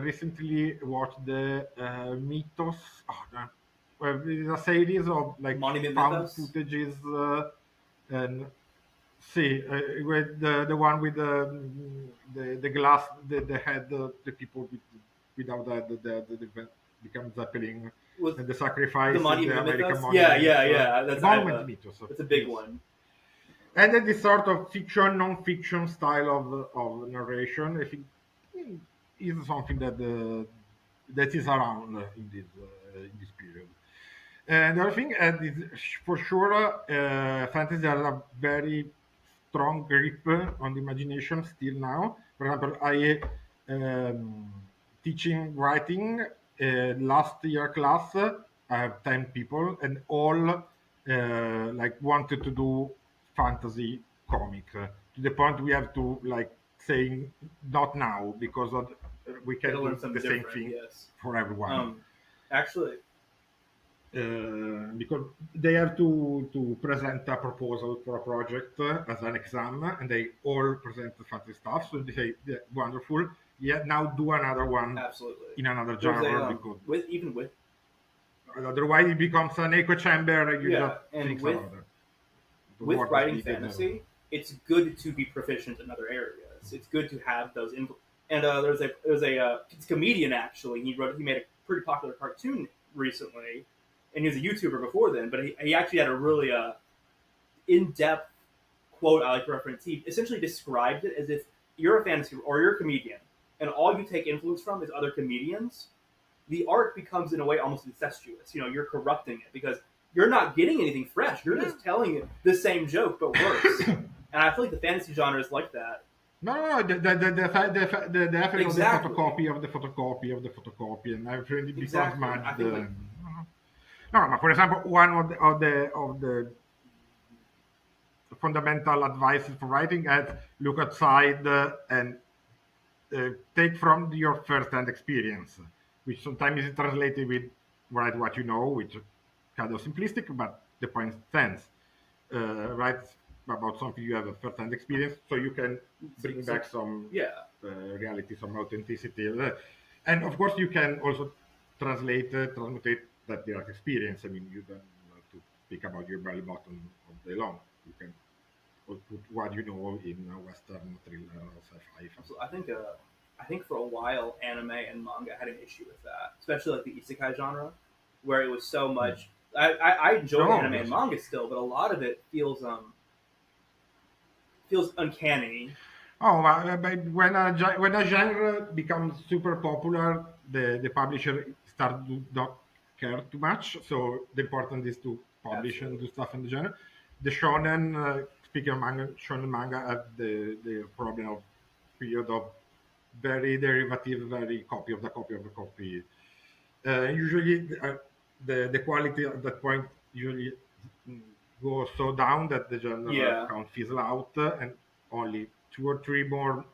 recently watched the Mythos. Oh, no. Well, it's a series of like Monument found Mythos footages and see with the one with the glass the head the people without that the become Zeppelin was and the the sacrifice and the Monument American Mythos. Yeah, monuments yeah, yeah. the That's monument mythos that's a big yes one. and then this sort of fiction non-fiction style of narration I think is something that that is around in this period. And the other thing, is for sure, fantasy has a very strong grip on the imagination still now. For example, I teaching writing last year class. I have 10 people, and all like wanted to do fantasy comic to the point we have to like saying not now because we Got to can learn do the something same different. thing Yes. for everyone Um, Actually, because they have to present a proposal for a project as an exam, and they all present the fancy stuff. So they say, "Yeah, wonderful, yeah, now do another one absolutely. in another There's a genre because with otherwise it becomes an echo chamber. And you just yeah, and think about it. The with world is writing bigger than. fantasy, it's good to be proficient in other areas. It's good to have those. And there's a comedian actually. He made a pretty popular cartoon recently, and he was a YouTuber before then. But he actually had a really in depth quote I like to reference. He essentially described it as if you're a fantasy or you're a comedian, and all you take influence from is other comedians. The art becomes in a way almost incestuous. You're corrupting it because you're not getting anything fresh. You're Yeah. just telling the same joke but worse. And I feel like the fantasy genre is like that. No, no, no. The effect of the Exactly. photocopy of the photocopy of the photocopy, and everything it becomes Exactly. much. I think like No, but for example, one of the fundamental advices for writing is look outside and take from your first-hand experience, which sometimes is translated with write what you know, which is kind of simplistic, but the point stands. Write about something you have a first-hand experience, so you can bring some back some yeah. reality, some authenticity, and of course you can also transmutate that direct experience. I mean, you don't have to speak about your belly button all day long. You can put what you know in a Western thriller or sci-fi So fantasy. I think for a while anime and manga had an issue with that, especially like the isekai genre, where it was so Mm. much. I enjoy No, anime and yes. manga still, but a lot of it feels uncanny. Oh, but when a genre becomes super popular, the publisher start to not care too much. So the important is to publish and Absolutely. do stuff in the genre. The shonen, speaking of manga, shonen manga have the problem of period of very derivative, very copy of the copy of the copy. Usually, the quality at that point usually mm, goes so down that the genre Yeah, count fizzle out, and only two or three more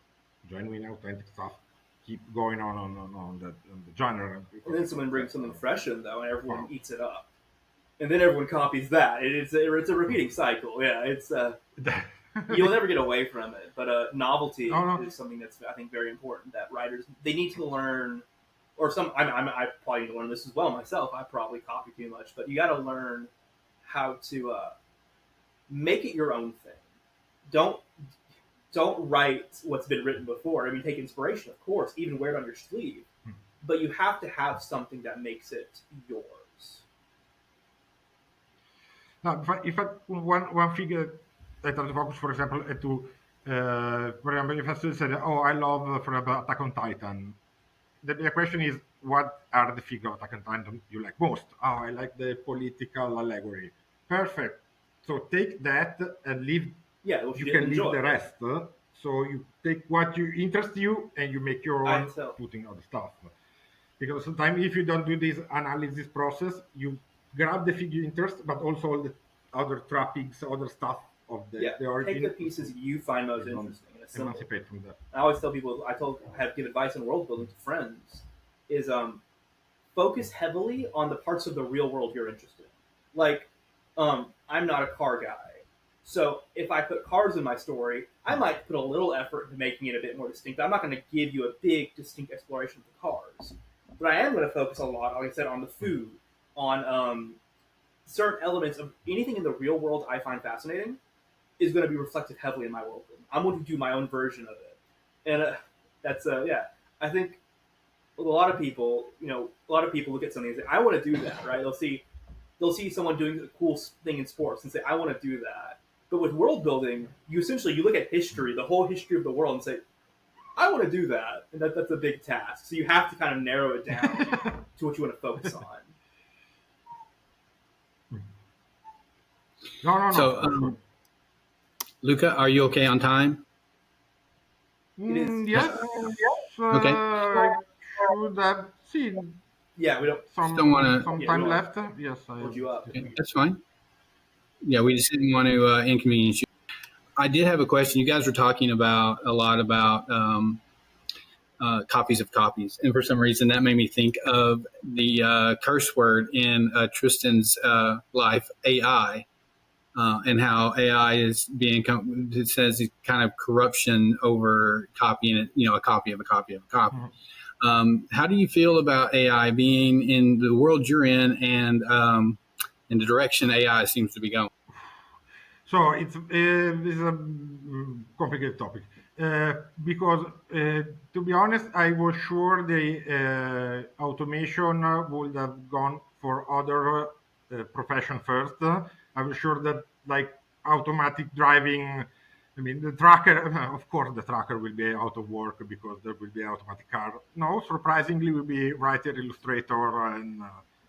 genuine, authentic stuff keep going on that on the genre and because then someone brings that's something fresh in though, and everyone wow. eats it up. and then everyone copies that. It's a repeating cycle. Yeah, it's you'll never get away from it. But novelty No, no. is something that's I think very important that writers they need to learn. Or some I probably need to learn this as well myself. I probably copy too much, but you got to learn how to make it your own thing. Don't don't write what's been written before. I mean, take inspiration, of course, even wear it on your sleeve, but you have to have something that makes it yours. No, if I one figure that I focus, for example, for example, if I still say, oh, I love, for example, Attack on Titan, the question is, what are the figure of Attack on Titan you like most? Oh, I like the political allegory. Perfect. So take that and leave. Yeah, if you You didn't can leave enjoy the it, rest. So you take what you interest you and you make your I own, tell. putting other stuff. Because sometimes if you don't do this analysis process, you grab the figure interest, but also all the other trappings, other stuff of Yeah, the take the origin. pieces you find most You don't interesting and assemble. emancipate from that. I always tell people, give advice on world building to friends, is focus heavily on the parts of the real world you're interested in. Like, I'm not a car guy. So if I put cars in my story, I might put a little effort into making it a bit more distinct. I'm not going to give you a big, distinct exploration of the cars. But I am going to focus a lot, like I said, on the food, on certain elements of anything in the real world I find fascinating is going to be reflected heavily in my world. I'm going to do my own version of it. And that's, yeah, I think a lot of people, a lot of people look at something and say, "I want to do that." Right? They'll see someone doing a cool thing in sports and say, "I want to do that." But with world building, you look at history, the whole history of the world, and say, "I want to do that," and that's a big task. So you have to kind of narrow it down to what you want to focus on. No, no, no, So, for sure. Luca, are you okay on time? It is. Yes, Okay. I should have seen Yeah, we don't Just don't want some yeah we time don't left. Yes, I hold have you up. still. to. That's fine. Yeah, we just didn't want to inconvenience you. I did have a question. You guys were talking about a lot about copies of copies, and for some reason that made me think of the curse word in Tristan's life, AI, and how AI is being. It says it's kind of corruption over copying it. A copy of a copy of a copy. Mhm. How do you feel about AI being in the world you're in, and in the direction AI seems to be going? So it's a complicated topic because, to be honest, I was sure the automation would have gone for other profession first. I was sure that like automatic driving. I mean, the tracker, of course, the tracker will be out of work because there will be automatic car. No, surprisingly, will be writer, illustrator, and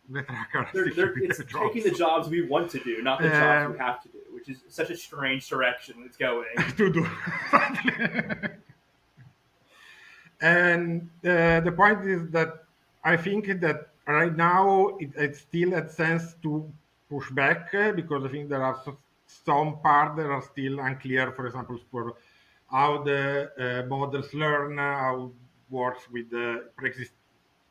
the tracker still will be It's their taking the jobs. jobs we want to do, not the jobs we Um, have to do, which is such a strange direction it's going. to do. And the point is that I think that right now it still has sense to push back because I think there are some parts that are still unclear. For example, for how the models learn, how it works with the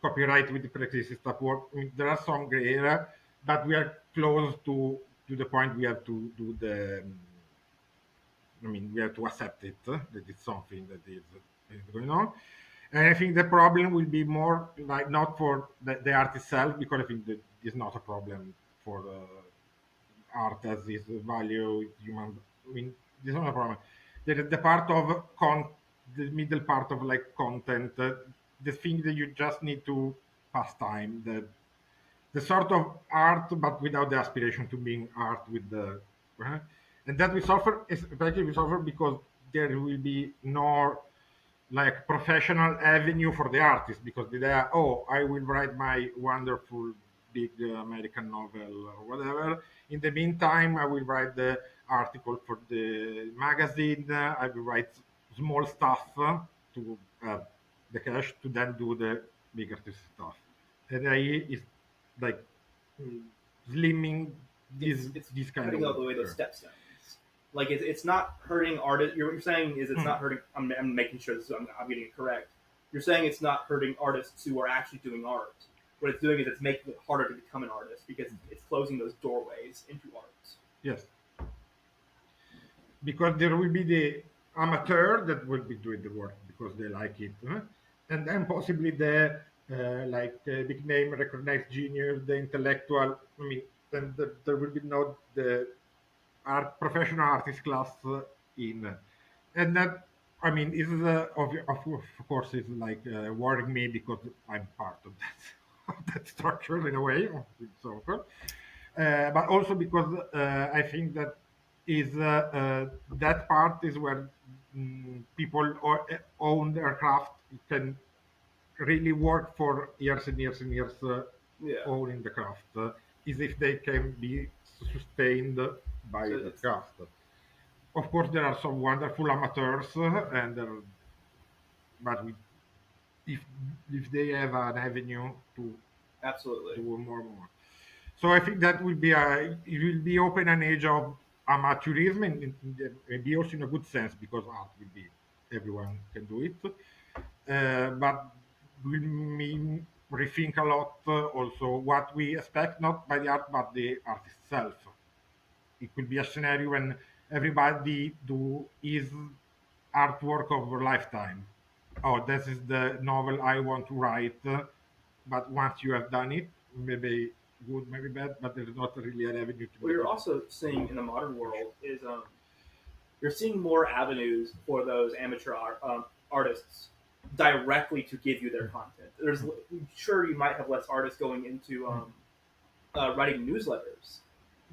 copyright with the pre-existing stuff. I mean, there are some gray area, but we are close to the point we have to do the. I mean, we have to accept it that it's something that is going on. And I think the problem will be more like not for the art itself, because I think that is not a problem for art as is value, human. I mean, this is not a problem. The part of the middle part of like content, the thing that you just need to pass time, the sort of art, but without the aspiration to being art with the, uh, and that we suffer, especially we suffer because there will be no like professional avenue for the artist because they are, oh, I will write my wonderful big American novel or whatever. In the meantime, I will write the article for the magazine. I will write small stuff to the cash to then do the big artist stuff. And I is like mm, slimming It's this kind of cutting out the work. way those stepstones. Like it's not hurting artists. What you're saying is it's Hmm. not hurting. I'm making sure I'm getting it correct. You're saying it's not hurting artists who are actually doing art. what it's doing is it's making it harder to become an artist because it's closing those doorways into art. Yes, because there will be the amateur that will be doing the work because they like it, and then possibly the like the big name recognized genius, the intellectual. I mean, then there will be no the art professional artist class in, and that I mean is of course is like worrying me because I'm part of that of that structure in a way. So, but also because I think that is that part is where people own their craft can really work for years and years and years Yeah. owning the craft is if they can be sustained by So the it's craft. Of course, there are some wonderful amateurs, but if if they have an avenue to absolutely. do more and more. So I think that will be it will be open an age of amateurism, and maybe also in a good sense because art will be everyone can do it, but will mean rethink a lot also what we expect not by the art but the artist itself. It could be a scenario when everybody do his artwork of a lifetime. Oh, this is the novel I want to write, but once you have done it, maybe good, maybe bad, but there's not really an avenue to What make you're it also seeing in the modern push. world is you're seeing more avenues for those amateur artists directly to give you their content. There's sure you might have less artists going into writing newsletters,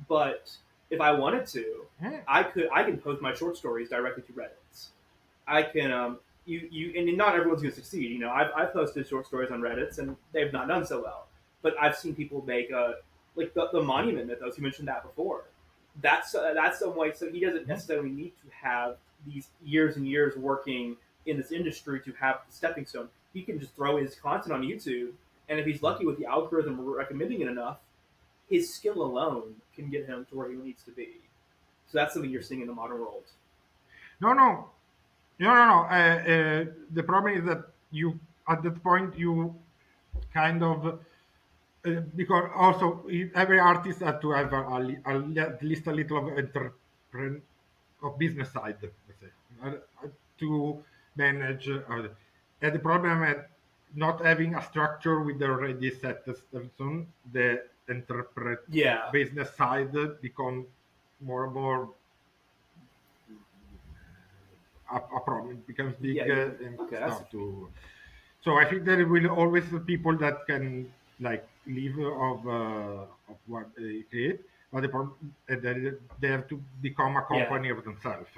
but if I wanted to, Yeah. I can post my short stories directly to Reddit. I can and not everyone's going to succeed. You know, I've posted short stories on Reddit and they've not done so well. But I've seen people make like the monument mythos. You mentioned that before. That's some way. So he doesn't necessarily need to have these years and years working in this industry to have the stepping stone. He can just throw his content on YouTube, and if he's lucky with the algorithm recommending it enough, his skill alone can get him to where he needs to be. So that's something you're seeing in the modern world. No, no, no. The problem is that you, at that point, you kind of because also every artist has to have at least a little of of business side, let's say, to manage. And the problem is not having a structure with the already set system. The Yeah, business side become more and more a problem. It becomes yeah. big You can, and okay, that's start to. So I think there will always be people that can like live of what they create, but the problem they have to become a yeah, company of themselves.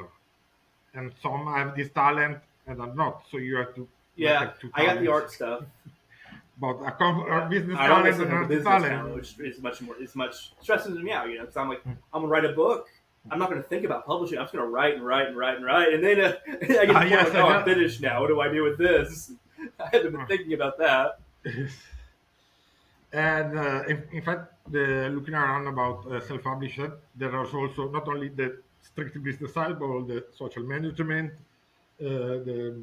And some have this talent and are not. So you have to like yeah. have two I got the talents, art stuff. but a Yeah, business I don't talent and necessarily an have the artist business talent. talent, which is much more. It's much stresses me out, you know. Because I'm like, I'm gonna write a book. I'm not gonna think about publishing. I'm just gonna write and write and write and write, and then I get to the point Yes, like, oh, I'm finished now. What do I do with this? I haven't been thinking about that. And in fact, looking around about self-published, there is also not only the strict business side, but all the social management, the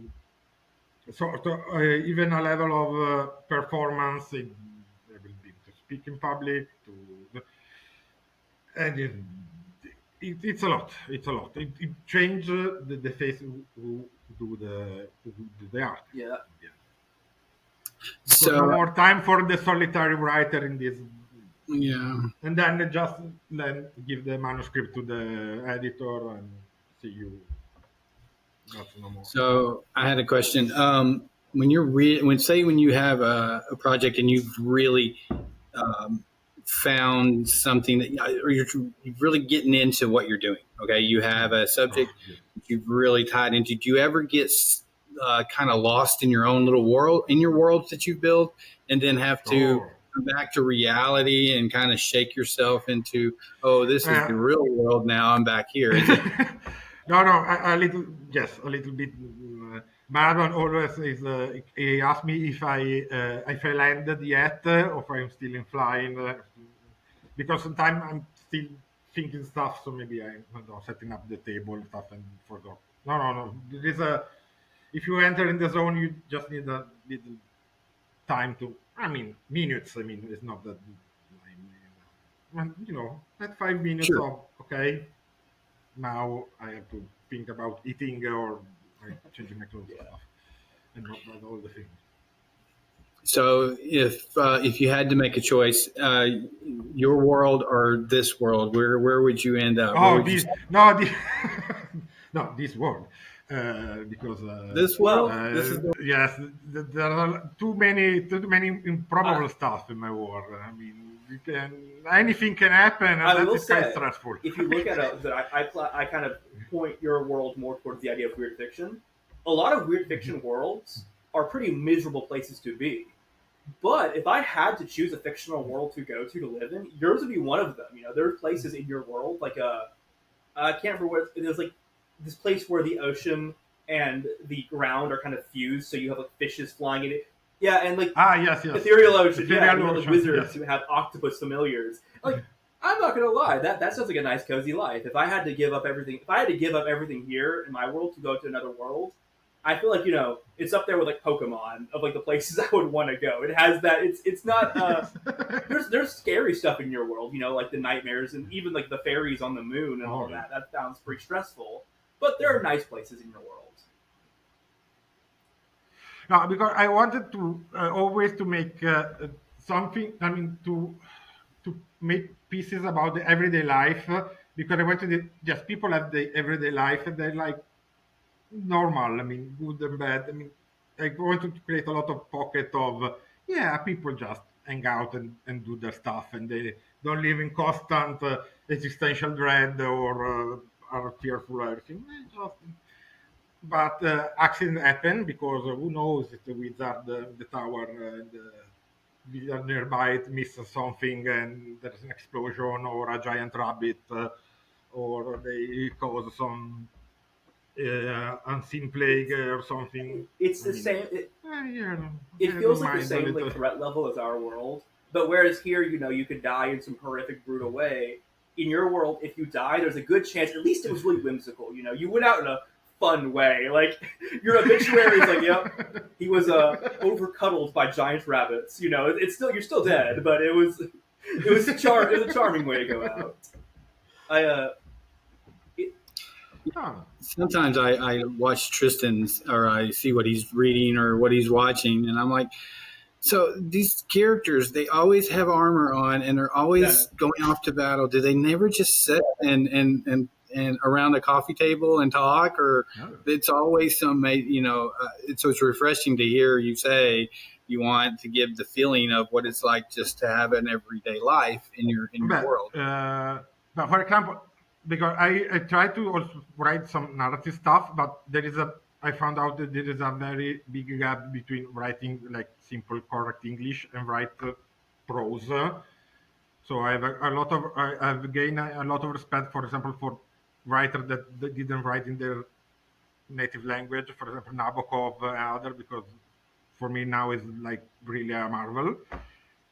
even a level of performance in ability to speak in public, and it's a lot. It's a lot. It changes the face who do the art. Yeah, Yeah. Because no So more time for the solitary writer in this, yeah. and then just then give the manuscript to the editor and see you. That's no more. So I had a question. When you're when you have a project and you've really um, found something or you're really getting into what you're doing. Okay, you have a Oh, subject yes. that you've really tied into. Do you ever get kind of lost in your own little world, in your worlds that you build, and then have to Oh. come back to reality and kind of shake yourself into, oh, this is Uh, the real world now. I'm back here. Is it? no, no, a little, yes, a little bit. Maradon always is. He asked me if I landed yet, or if I'm still in flying, because sometimes I'm still thinking stuff. So maybe I'm I don't know, setting up the table and stuff and forgot. No, no, no. There is a. If you enter in the zone, you just need a little time to. I mean, minutes. I mean, it's not that. That 5 minutes Sure. of okay. Now I have to think about eating or like changing my clothes and Yeah. stuff, and not all the things. So if you had to make a choice, your world or this world, where would you end up? Where Oh, would you this start? no, this, no, this word, because This Well, world? This is the yes, there are too many I, improbable stuff in my world. I mean, anything can happen, and I that will is kind of say, stressful. if you look at that, I kind of point your world more towards the idea of weird fiction. A lot of weird fiction worlds are pretty miserable places to be. But if I had to choose a fictional world to go to live in, yours would be one of them. There are places in your world like I can't remember what there's like this place where the ocean and the ground are kind of fused, so you have like fishes flying in it. Yeah, and like Ah, yes, yes, ethereal ocean, yeah, and ethereal you have like ocean, wizards yes. who have octopus familiars. Like, I'm not gonna lie, that sounds like a nice cozy life. If I had to give up everything, here in my world to go to another world, I feel like it's up there with like Pokemon of like the places I would want to go. It has that. It's not. Yes. There's scary stuff in your world, like the nightmares and even like the fairies on the moon and all Oh, of yeah. that. That sounds pretty stressful. But there are nice places in your world. No, because I wanted to always to make something. I mean, to make pieces about the everyday life because I wanted it, just people have the everyday life and they're like normal. I mean, good and bad. I mean, I wanted to create a lot of pocket of yeah, people just hang out and do their stuff and they don't live in constant existential dread or are fearful or everything. Just but accident happen because who knows if the wizard, the tower, and wizard nearby it misses something and there's an explosion or a giant rabbit or they cause some unseen plague or something. It's I the mean, same. yeah, It I feels don't like the mind a same little. like threat level as our world. But whereas here, you could die in some horrific, brutal way. In your world, if you die, there's a good chance. At least it was really whimsical. You went out in a fun way. Like your obituary is like, yep, he was overcuddled by giant rabbits. It's still you're still dead, but it was a charming way to go out. I it, Oh, sometimes I watch Tristan's or I see what he's reading or what he's watching, and I'm like, so these characters, they always have armor on and they're yeah, always going off to battle. Do they never just sit and around a coffee table and talk, or no. it's always so it's refreshing to hear you say you want to give the feeling of what it's like just to have an everyday life in your But, world. but for example, because I try to also write some narrative stuff, but I found out that there is a very big gap between writing like simple, correct English and write prose. So I have I've gained a lot of respect, for example, for writers that didn't write in their native language, for example, Nabokov and other, because for me now is like really a marvel.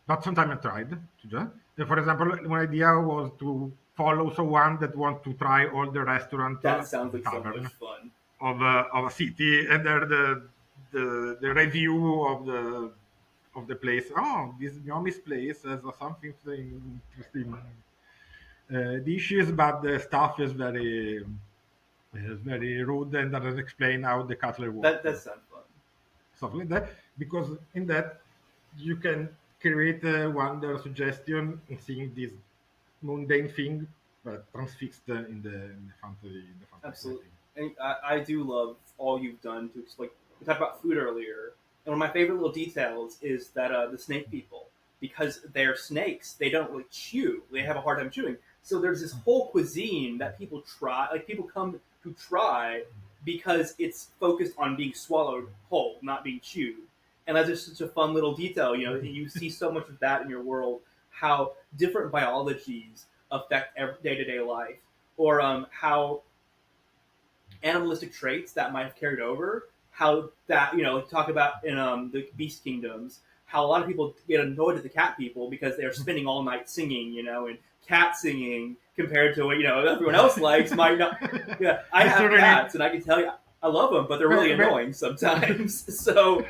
But sometimes I tried to do that. For example, one idea was to follow someone that want to try all the restaurant, that sounds like so much tavern fun. of a city, and there the review of the place. Oh, this Yomi's place has something interesting dishes, but the staff is very rude and doesn't explain how the cutlery works. That sounds fun. Stuff like that because in that you can create a wonder suggestion in seeing this mundane thing but transfixed in the fantasy Absolutely. setting. And I do love all you've done to like we talked about food earlier, and one of my favorite little details is that the snake people, because they're snakes, they don't really chew. They have a hard time chewing. So there's this whole cuisine that people try, like people come to try because it's focused on being swallowed whole, not being chewed. And that's just such a fun little detail. You see so much of that in your world, how different biologies affect day to day life, or how animalistic traits that might have carried over. How that talk about in the beast kingdoms, how a lot of people get annoyed at the cat people because they're spending all night singing, and cat singing compared to what everyone else likes might not. Yeah, I Mr. have Renee, cats, and I can tell you I love them, but they're really but annoying sometimes. So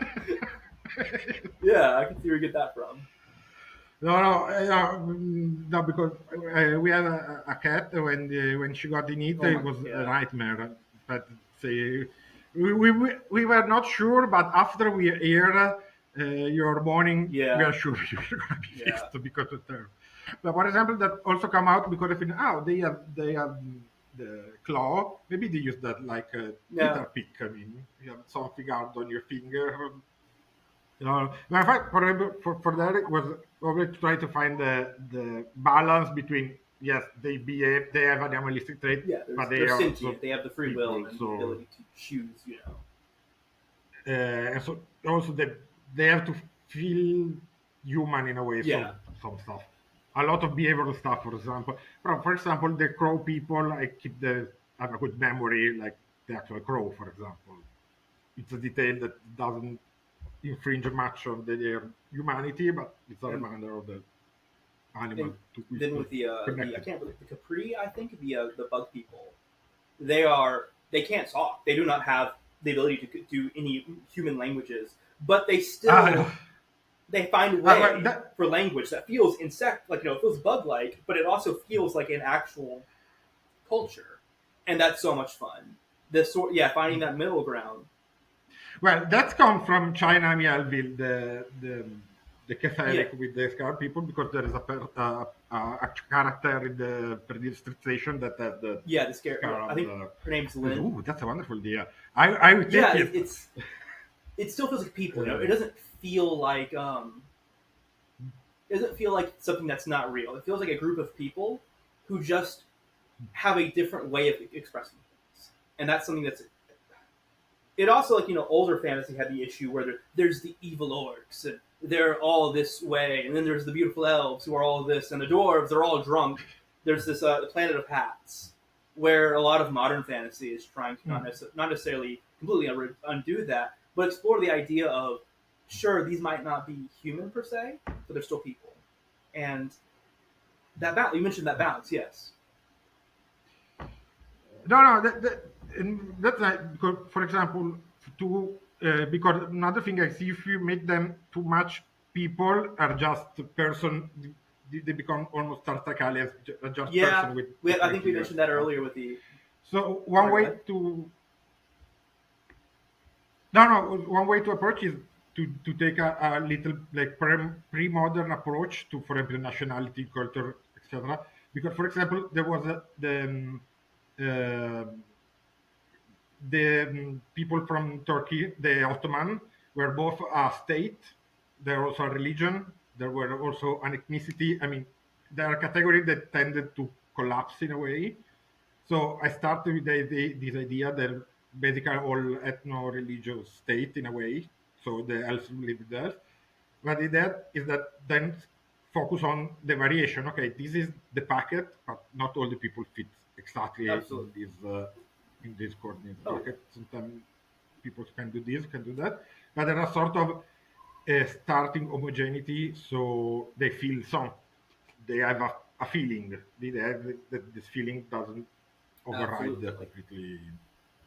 Yeah, I can see where you get that from. No, no, no, because we had a cat when she got in it, Oh it my, was a yeah, nightmare. But say, we were not sure, but after we hear your morning, we yeah, are sure you're gonna be yeah, fixed because of her. But for example, that also come out because of oh they have the claw. Maybe they use that like a yeah. guitar pick. I mean, you have something hard on your finger. Matter of fact, for that it was always try to find the balance between yes, they have an animalistic trait, Yeah, but they they're are sentient. also They have the free will people. and the So ability to choose. and so also they have to feel human in a way. Yeah, So some stuff, a lot of behavioral stuff, for example. For example, the crow people, I keep the have a good memory, like the actual crow, for example. It's a detail that doesn't infringe much on their humanity, but it's a and reminder of the animal and to which then they're with the I connected. can't believe the Capri. I think the bug people. They can't talk. They do not have the ability to do any human languages, but they Uh, still they find a well, way for language that feels insect like it feels bug like, but it also feels like an actual culture, and that's so much fun. This sort, yeah, finding that middle ground. well, that's come from China Mielville, the Yeah, Catholic with the Scar people, because there is a character in the previous station that has the yeah. The scare. I scarab. think her name's Lynn. Ooh, that's a wonderful idea. I would take Yeah, it. it still feels like people. It Uh, doesn't feel like it doesn't feel like something that's not real. It feels like a group of people who just have a different way of expressing things, and that's something that's. It also like older fantasy had the issue where there's the evil orcs and they're all this way, and then there's the beautiful elves who are all this, and the dwarves they're all drunk. There's this the planet of hats, where a lot of modern fantasy is trying to not necessarily completely undo that, but explore the idea of sure these might not be human per se, but they're still people, and that balance you mentioned that balance, yes, No, no, and that's like, because, for example, because another thing I see if you make them too much people are just a person, they become almost Tartakali as a just yeah. person with I think different we ears mentioned and that stuff. earlier with the. So Sorry, go ahead. no, no, one way to approach is to take a little like pre-modern approach to, for example, nationality, culture, etc. Because, for example, there was uh, the people from Turkey, the Ottoman, were both a state. They're also a religion. There were also an ethnicity. I mean, there are categories that tended to collapse in a way. So I started with this idea that basically all ethno-religious state in a way. So the elves live there. But that is that then focus on the variation. Okay, this is the packet, but not all the people fit exactly Absolutely. in this coordinate Oh yeah. packet. Sometimes people can do this, can do that, but there are sort of starting homogeneity, so they feel some. They have a feeling. They have that this feeling doesn't override Absolutely. Like, completely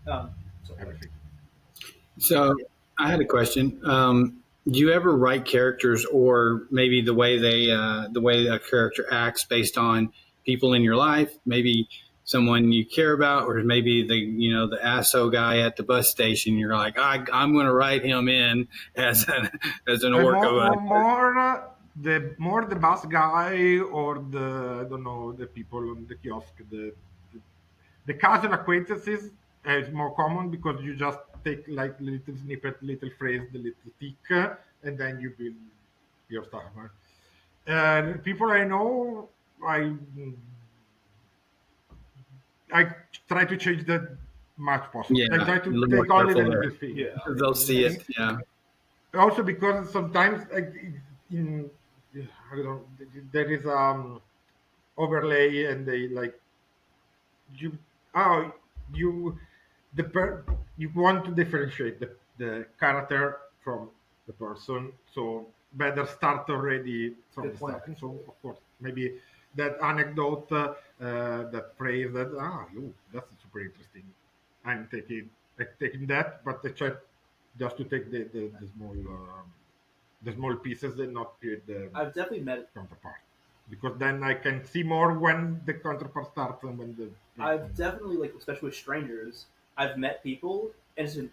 sorry. Go ahead. everything. So Yeah. I had a question. Do you ever write characters, or maybe the way a character acts based on people in your life, maybe someone you care about, or maybe the ASO guy at the bus station? You're like, I'm going to write him in as an And orc of a. more the bus guy or the I don't know the people on the kiosk the casual acquaintances is more common because you just take like little snippet, little phrase, the little tick, and then you build your stuff. Right? And people I know, I try to change that much possible. Yeah, I a try to little more take only the careful there. little thing. Yeah. They'll see it. And Yeah, also because sometimes like in I don't know, there is overlay and they like you oh you you want to differentiate the character from the person, so better start already from Good the point, starting. So actually. of course maybe that anecdote, that phrase, that that's super interesting. I'm taking that, but I try just to take the small the small pieces and not create the I've definitely met. counterpart. Because then I can see more when the counterpart starts and when the I've definitely like, especially with strangers, I've met people and it's been,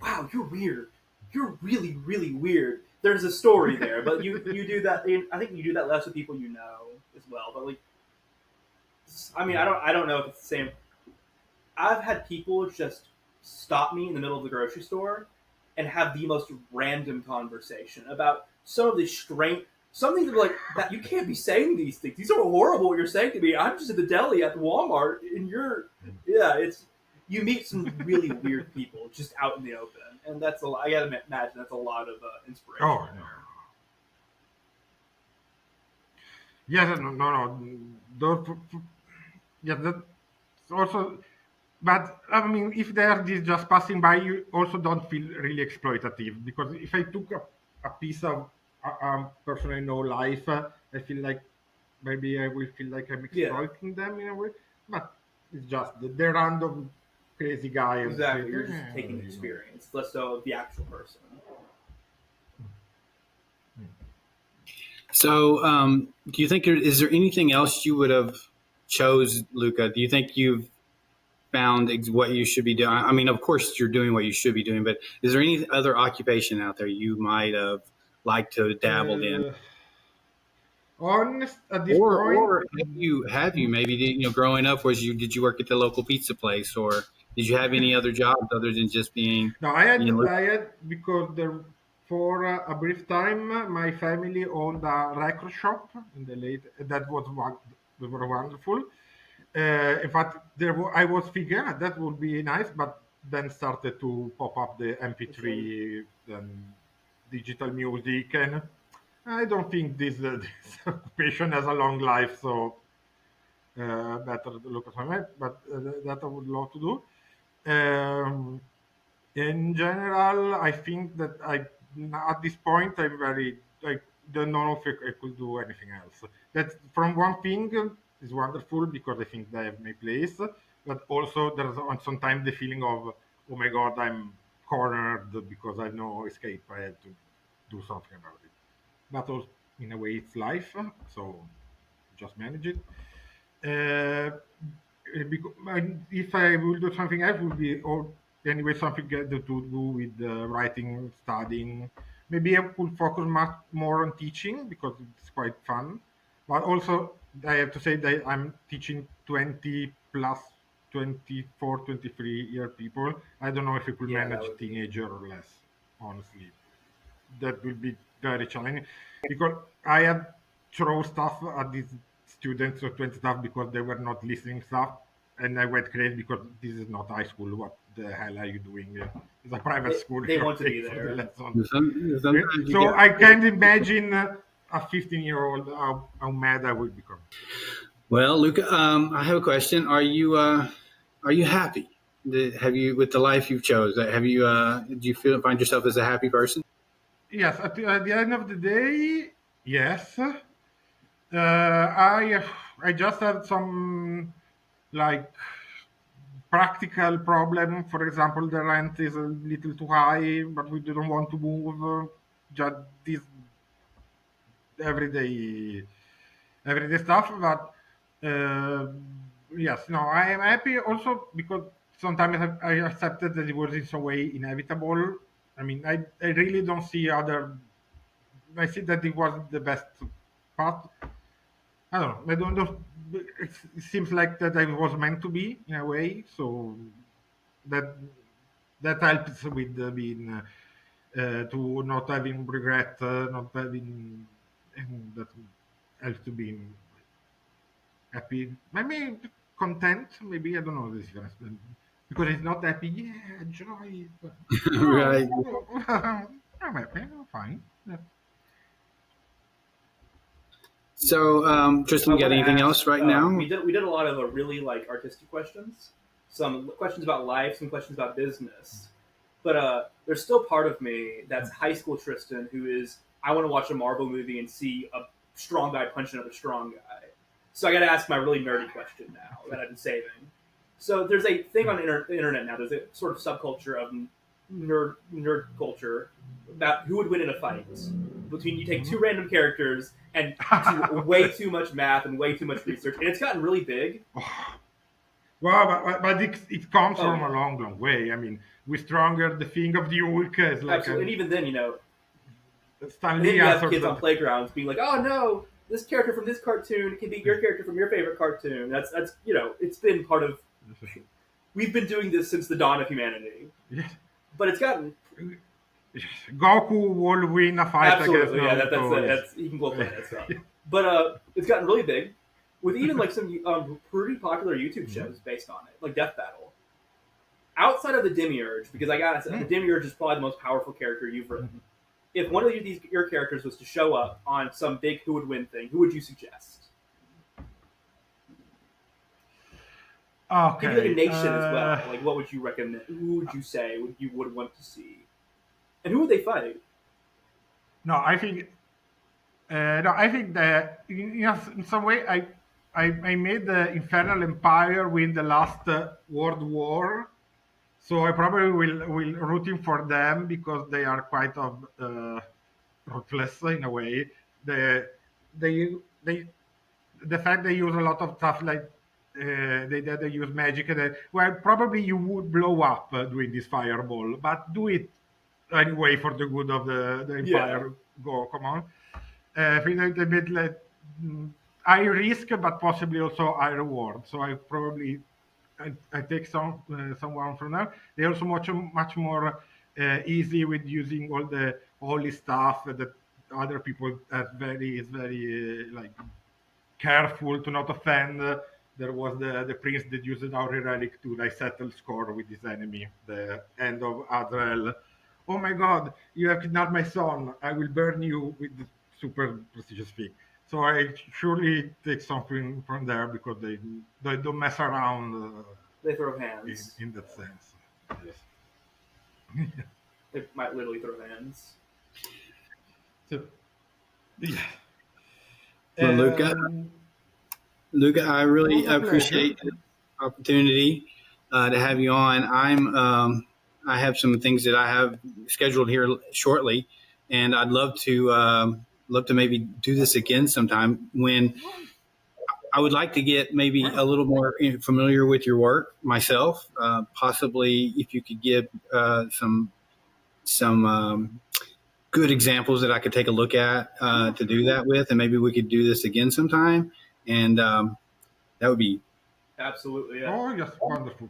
wow, you're weird. You're really, really weird. There's a story there, but you do that. I think you do that less with people you know as well. But like, I mean, I don't know if it's the same. I've had people just stop me in the middle of the grocery store and have the most random conversation about some of the strange. Some things are like that. You can't be saying these things. These are horrible. What you're saying to me. I'm just at the deli at Walmart, and you're, yeah. It's you meet some really weird people just out in the open, and that's a lot. I gotta imagine that's a lot of inspiration. Oh no. Yes, no, no, no. Those, yeah, that's also. But I mean, if they are just passing by, you also don't feel really exploitative because if I took a piece of a person I know life, I feel like maybe I will feel like I'm Yeah, exploiting them in a way. But it's just the random crazy guy and say, exactly. You're just taking you know. experience, less so the actual person. So, do you think is there anything else you would have chose, Luca? Do you think you've found what you should be doing? I mean, of course, you're doing what you should be doing, but is there any other occupation out there you might have liked to dabbled in, Uh, Honest at this point, or have you maybe growing up did you work at the local pizza place, or did you have any other jobs other than just no, I had being? I had because there for a brief time my family owned a record shop in the late that was one they were wonderful. In fact, I was figuring that would be nice, but then started to pop up the For sure. MP3 and digital music, and I don't think this this occupation has a long life, so better to look at my map. But that I would love to do. Um, in general, I think that at this point I don't know if I could do anything else. That from one thing is wonderful because I think they have my place, but also there's on sometimes the feeling of oh my god I'm cornered because I have no escape. I had to do something about it. But also, in a way it's life, so just manage it. If I will do something else, would be or anyway something to do with writing, studying. Maybe I could focus much more on teaching because it's quite fun. But also, I have to say that I'm teaching 20 plus 24, 23-year people. I don't know if I could Yeah, that manage would be. teenager or less, honestly that will be very challenging because I had throw stuff at these students or 20 stuff because they were not listening stuff and I went crazy because this is not high school. What the hell are you doing here? It's a private school. They You're want to paying be for the there. lesson. Sometimes you So get. I can't imagine a 15-year-old how mad I would become. Well, Luca, I have a question. Are you happy? Have you with the life you've chose? Have you do you find yourself as a happy person? Yes, at the end of the day, yes. I just had some like practical problem. For example, the rent is a little too high, but we didn't want to move. Just this everyday, everyday stuff. But uh, yes, no, I am happy also because sometimes I accepted that it was in some way inevitable. I mean, I really don't see other. I see that it was the best path. I don't know. I don't know. It seems like that I was meant to be in a way. So that that helps with being to not having regret, not having, and that helps to be happy. Maybe content. Maybe I don't know the difference because it's not happy. Yeah, joy. Right. No, I'm happy. I'm fine. Yeah. So, Tristan, I you got want to anything ask. else right now? We did a lot of really like artistic questions, some questions about life, some questions about business. But there's still part of me that's high school Tristan who is I want to watch a Marvel movie and see a strong guy punch another strong guy. So I got to ask my really nerdy question now that I've been saving. So there's a thing on the internet now. There's a sort of subculture of nerd culture about who would win in a fight between you take two random characters and do way too much math and way too much research, and it's gotten really big. Well, but it comes from yeah. a long, long way. I mean, we stronger the thing of the Hulk is like Absolutely, and even then, Stan and then Lee you have answered kids on that. playgrounds being like, "Oh no, this character from this cartoon can be your character from your favorite cartoon." That's it's been part of. We've been doing this since the dawn of humanity, Yes. but it's gotten Goku will win a fight against absolutely, yeah. Naruto. That's you can go play that stuff, but it's gotten really big with even like some pretty popular YouTube shows based on it, like Death Battle. Outside of the Demiurge, because I gotta say, the Demiurge is probably the most powerful character you've written. If one of your characters was to show up on some big who would win thing, who would you suggest? Okay. Maybe like a nation as well. Like, what would you recommend? Who would you say you would want to see? And who would they fight? No, I think. No, I think that in some way I made the Infernal Empire win the last World War, so I probably will rooting for them because they are quite of ruthless in a way. They they the fact they use a lot of stuff like they use magic and well probably you would blow up doing this fireball, but do it anyway for the good of the Yeah, empire. Go, come on. I think a bit like high risk, but possibly also high reward. So I take someone from them. They're also much more easy with using all the holy stuff that other people are very like careful to not offend. There was the prince that used our relic to like settle score with his enemy, the end of Azrael. Oh my god, you have kidnapped my son. I will burn you with the super prestigious thing. So I surely take something from there because they don't mess around they throw hands. in that sense. Yes. They might literally throw hands. So, yeah. Well, Luca, Um, I it really was a pleasure. appreciate the opportunity to have you on. I have some things that I have scheduled here shortly, and I'd love to maybe do this again sometime. When I would like to get maybe a little more familiar with your work myself. Possibly, if you could give some good examples that I could take a look at to do that with, and maybe we could do this again sometime. And that would be Absolutely, yeah. Oh yes, wonderful.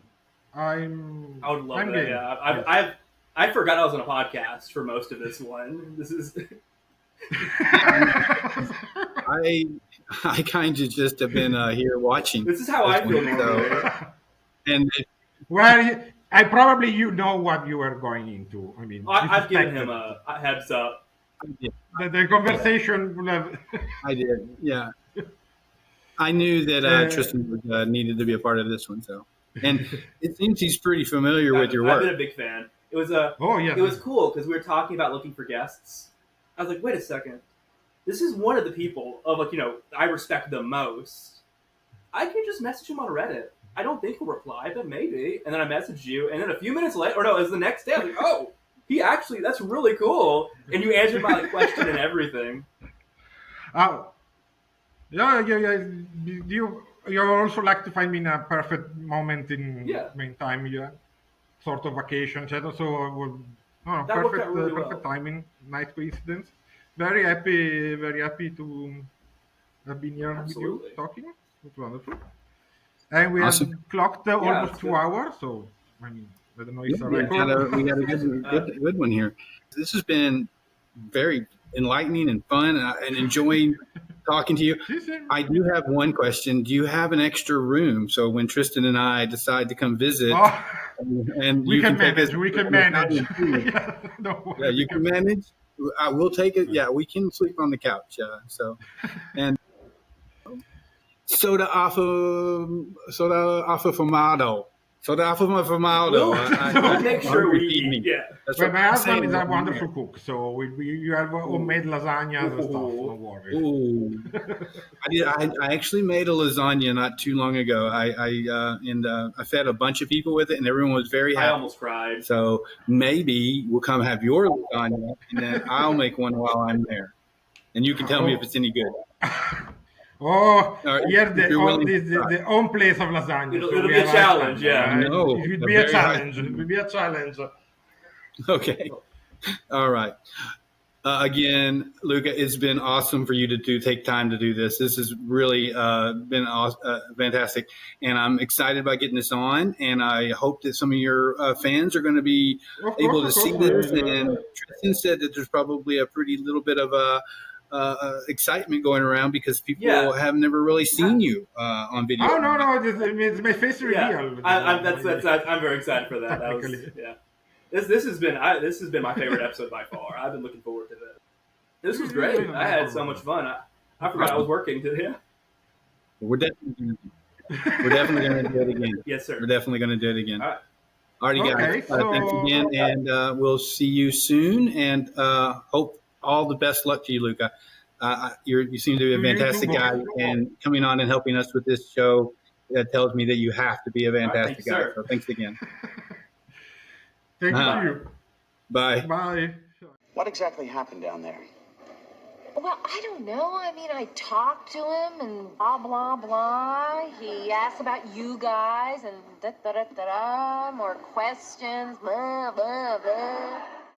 I would love I'm that. game. Yeah, Yes. I forgot I was on a podcast for most of this one. This is I I kind of just have been here watching this is how this I feel one. normally. And Well, I probably know what you are going into. I mean, it's I've given him expected. a heads up. The conversation will have. I did, yeah. I knew that uh, Tristan needed to be a part of this one, so and it seems he's pretty familiar with your I've been work. a big fan. oh yes, It was cool because we were talking about looking for guests. I was like, wait a second, this is one of the people of I respect the most. I can just message him on Reddit. I don't think he'll reply, but maybe. And then I messaged you, and then a few minutes later, or no, it was the next day. I was like, oh, he actually, that's really cool. And you answered my question and everything. uh, yeah. You also like to find me in a perfect moment in Yeah, meantime. Yeah, sort of vacation, etc. So no, that worked out really perfect well. timing. Nice coincidence. Very happy to have been here with you Absolutely. talking. It's wonderful. And we have Awesome. clocked Yeah, almost it's two good. hours, so I mean, I don't know if Yeah, it's a record. we got a Uh, good one here. This has been very enlightening and fun, and enjoying talking to you. See, see. I do have one question. Do you have an extra room so when Tristan and I decide to come visit, Oh, and we you can can take us manage. We can on the manage. Italian food? Yeah, don't Yeah, worry, we you can can manage. manage. I will take it. Yeah, we can sleep on the couch. So and soda affa fumado. Soda formaldo. We'll make sure we feed eat. me. Yeah. That's Well, what my I'm husband is saying. a wonderful cook, so you have homemade lasagnas and stuff. Ooh. Don't worry. Ooh. I actually made a lasagna not too long ago. I fed a bunch of people with it, and everyone was very I happy. almost cried. So maybe we'll come have your lasagna, and then I'll make one while I'm there, and you can tell me if it's any good. Oh, Or here if you're willing to try. the home place of lasagna. It'll So we be a have challenge, Iceland, yeah. right? No, It will a be a very high challenge. It standard. will be a challenge. Okay. All right. Again, Luca, it's been awesome for you to take time to do this. This has really been fantastic, and I'm excited about getting this on. And I hope that some of your fans are going to be able to Of see course. this. And Tristan said that there's probably a pretty little bit of excitement going around because people have never really seen you on video. Oh no! It's my face reveal. I'm very excited for that. That was, Technically. yeah. This has been my favorite episode by far. I've been looking forward to this. This was great. I had so much fun. I forgot I was working today. We're definitely going to do it again. Yes, sir. We're definitely going to do it again. All right. Alrighty, guys. Thanks again, and we'll see you soon. And hope all the best luck to you, Luca. You seem to be a fantastic guy, and coming on and helping us with this show tells me that you have to be a fantastic guy. Sir. So thanks again. Thank you. Bye. Bye. What exactly happened down there? Well, I don't know. I mean, I talked to him and blah, blah, blah. He asked about you guys and da-da-da-da-da, more questions, blah, blah, blah.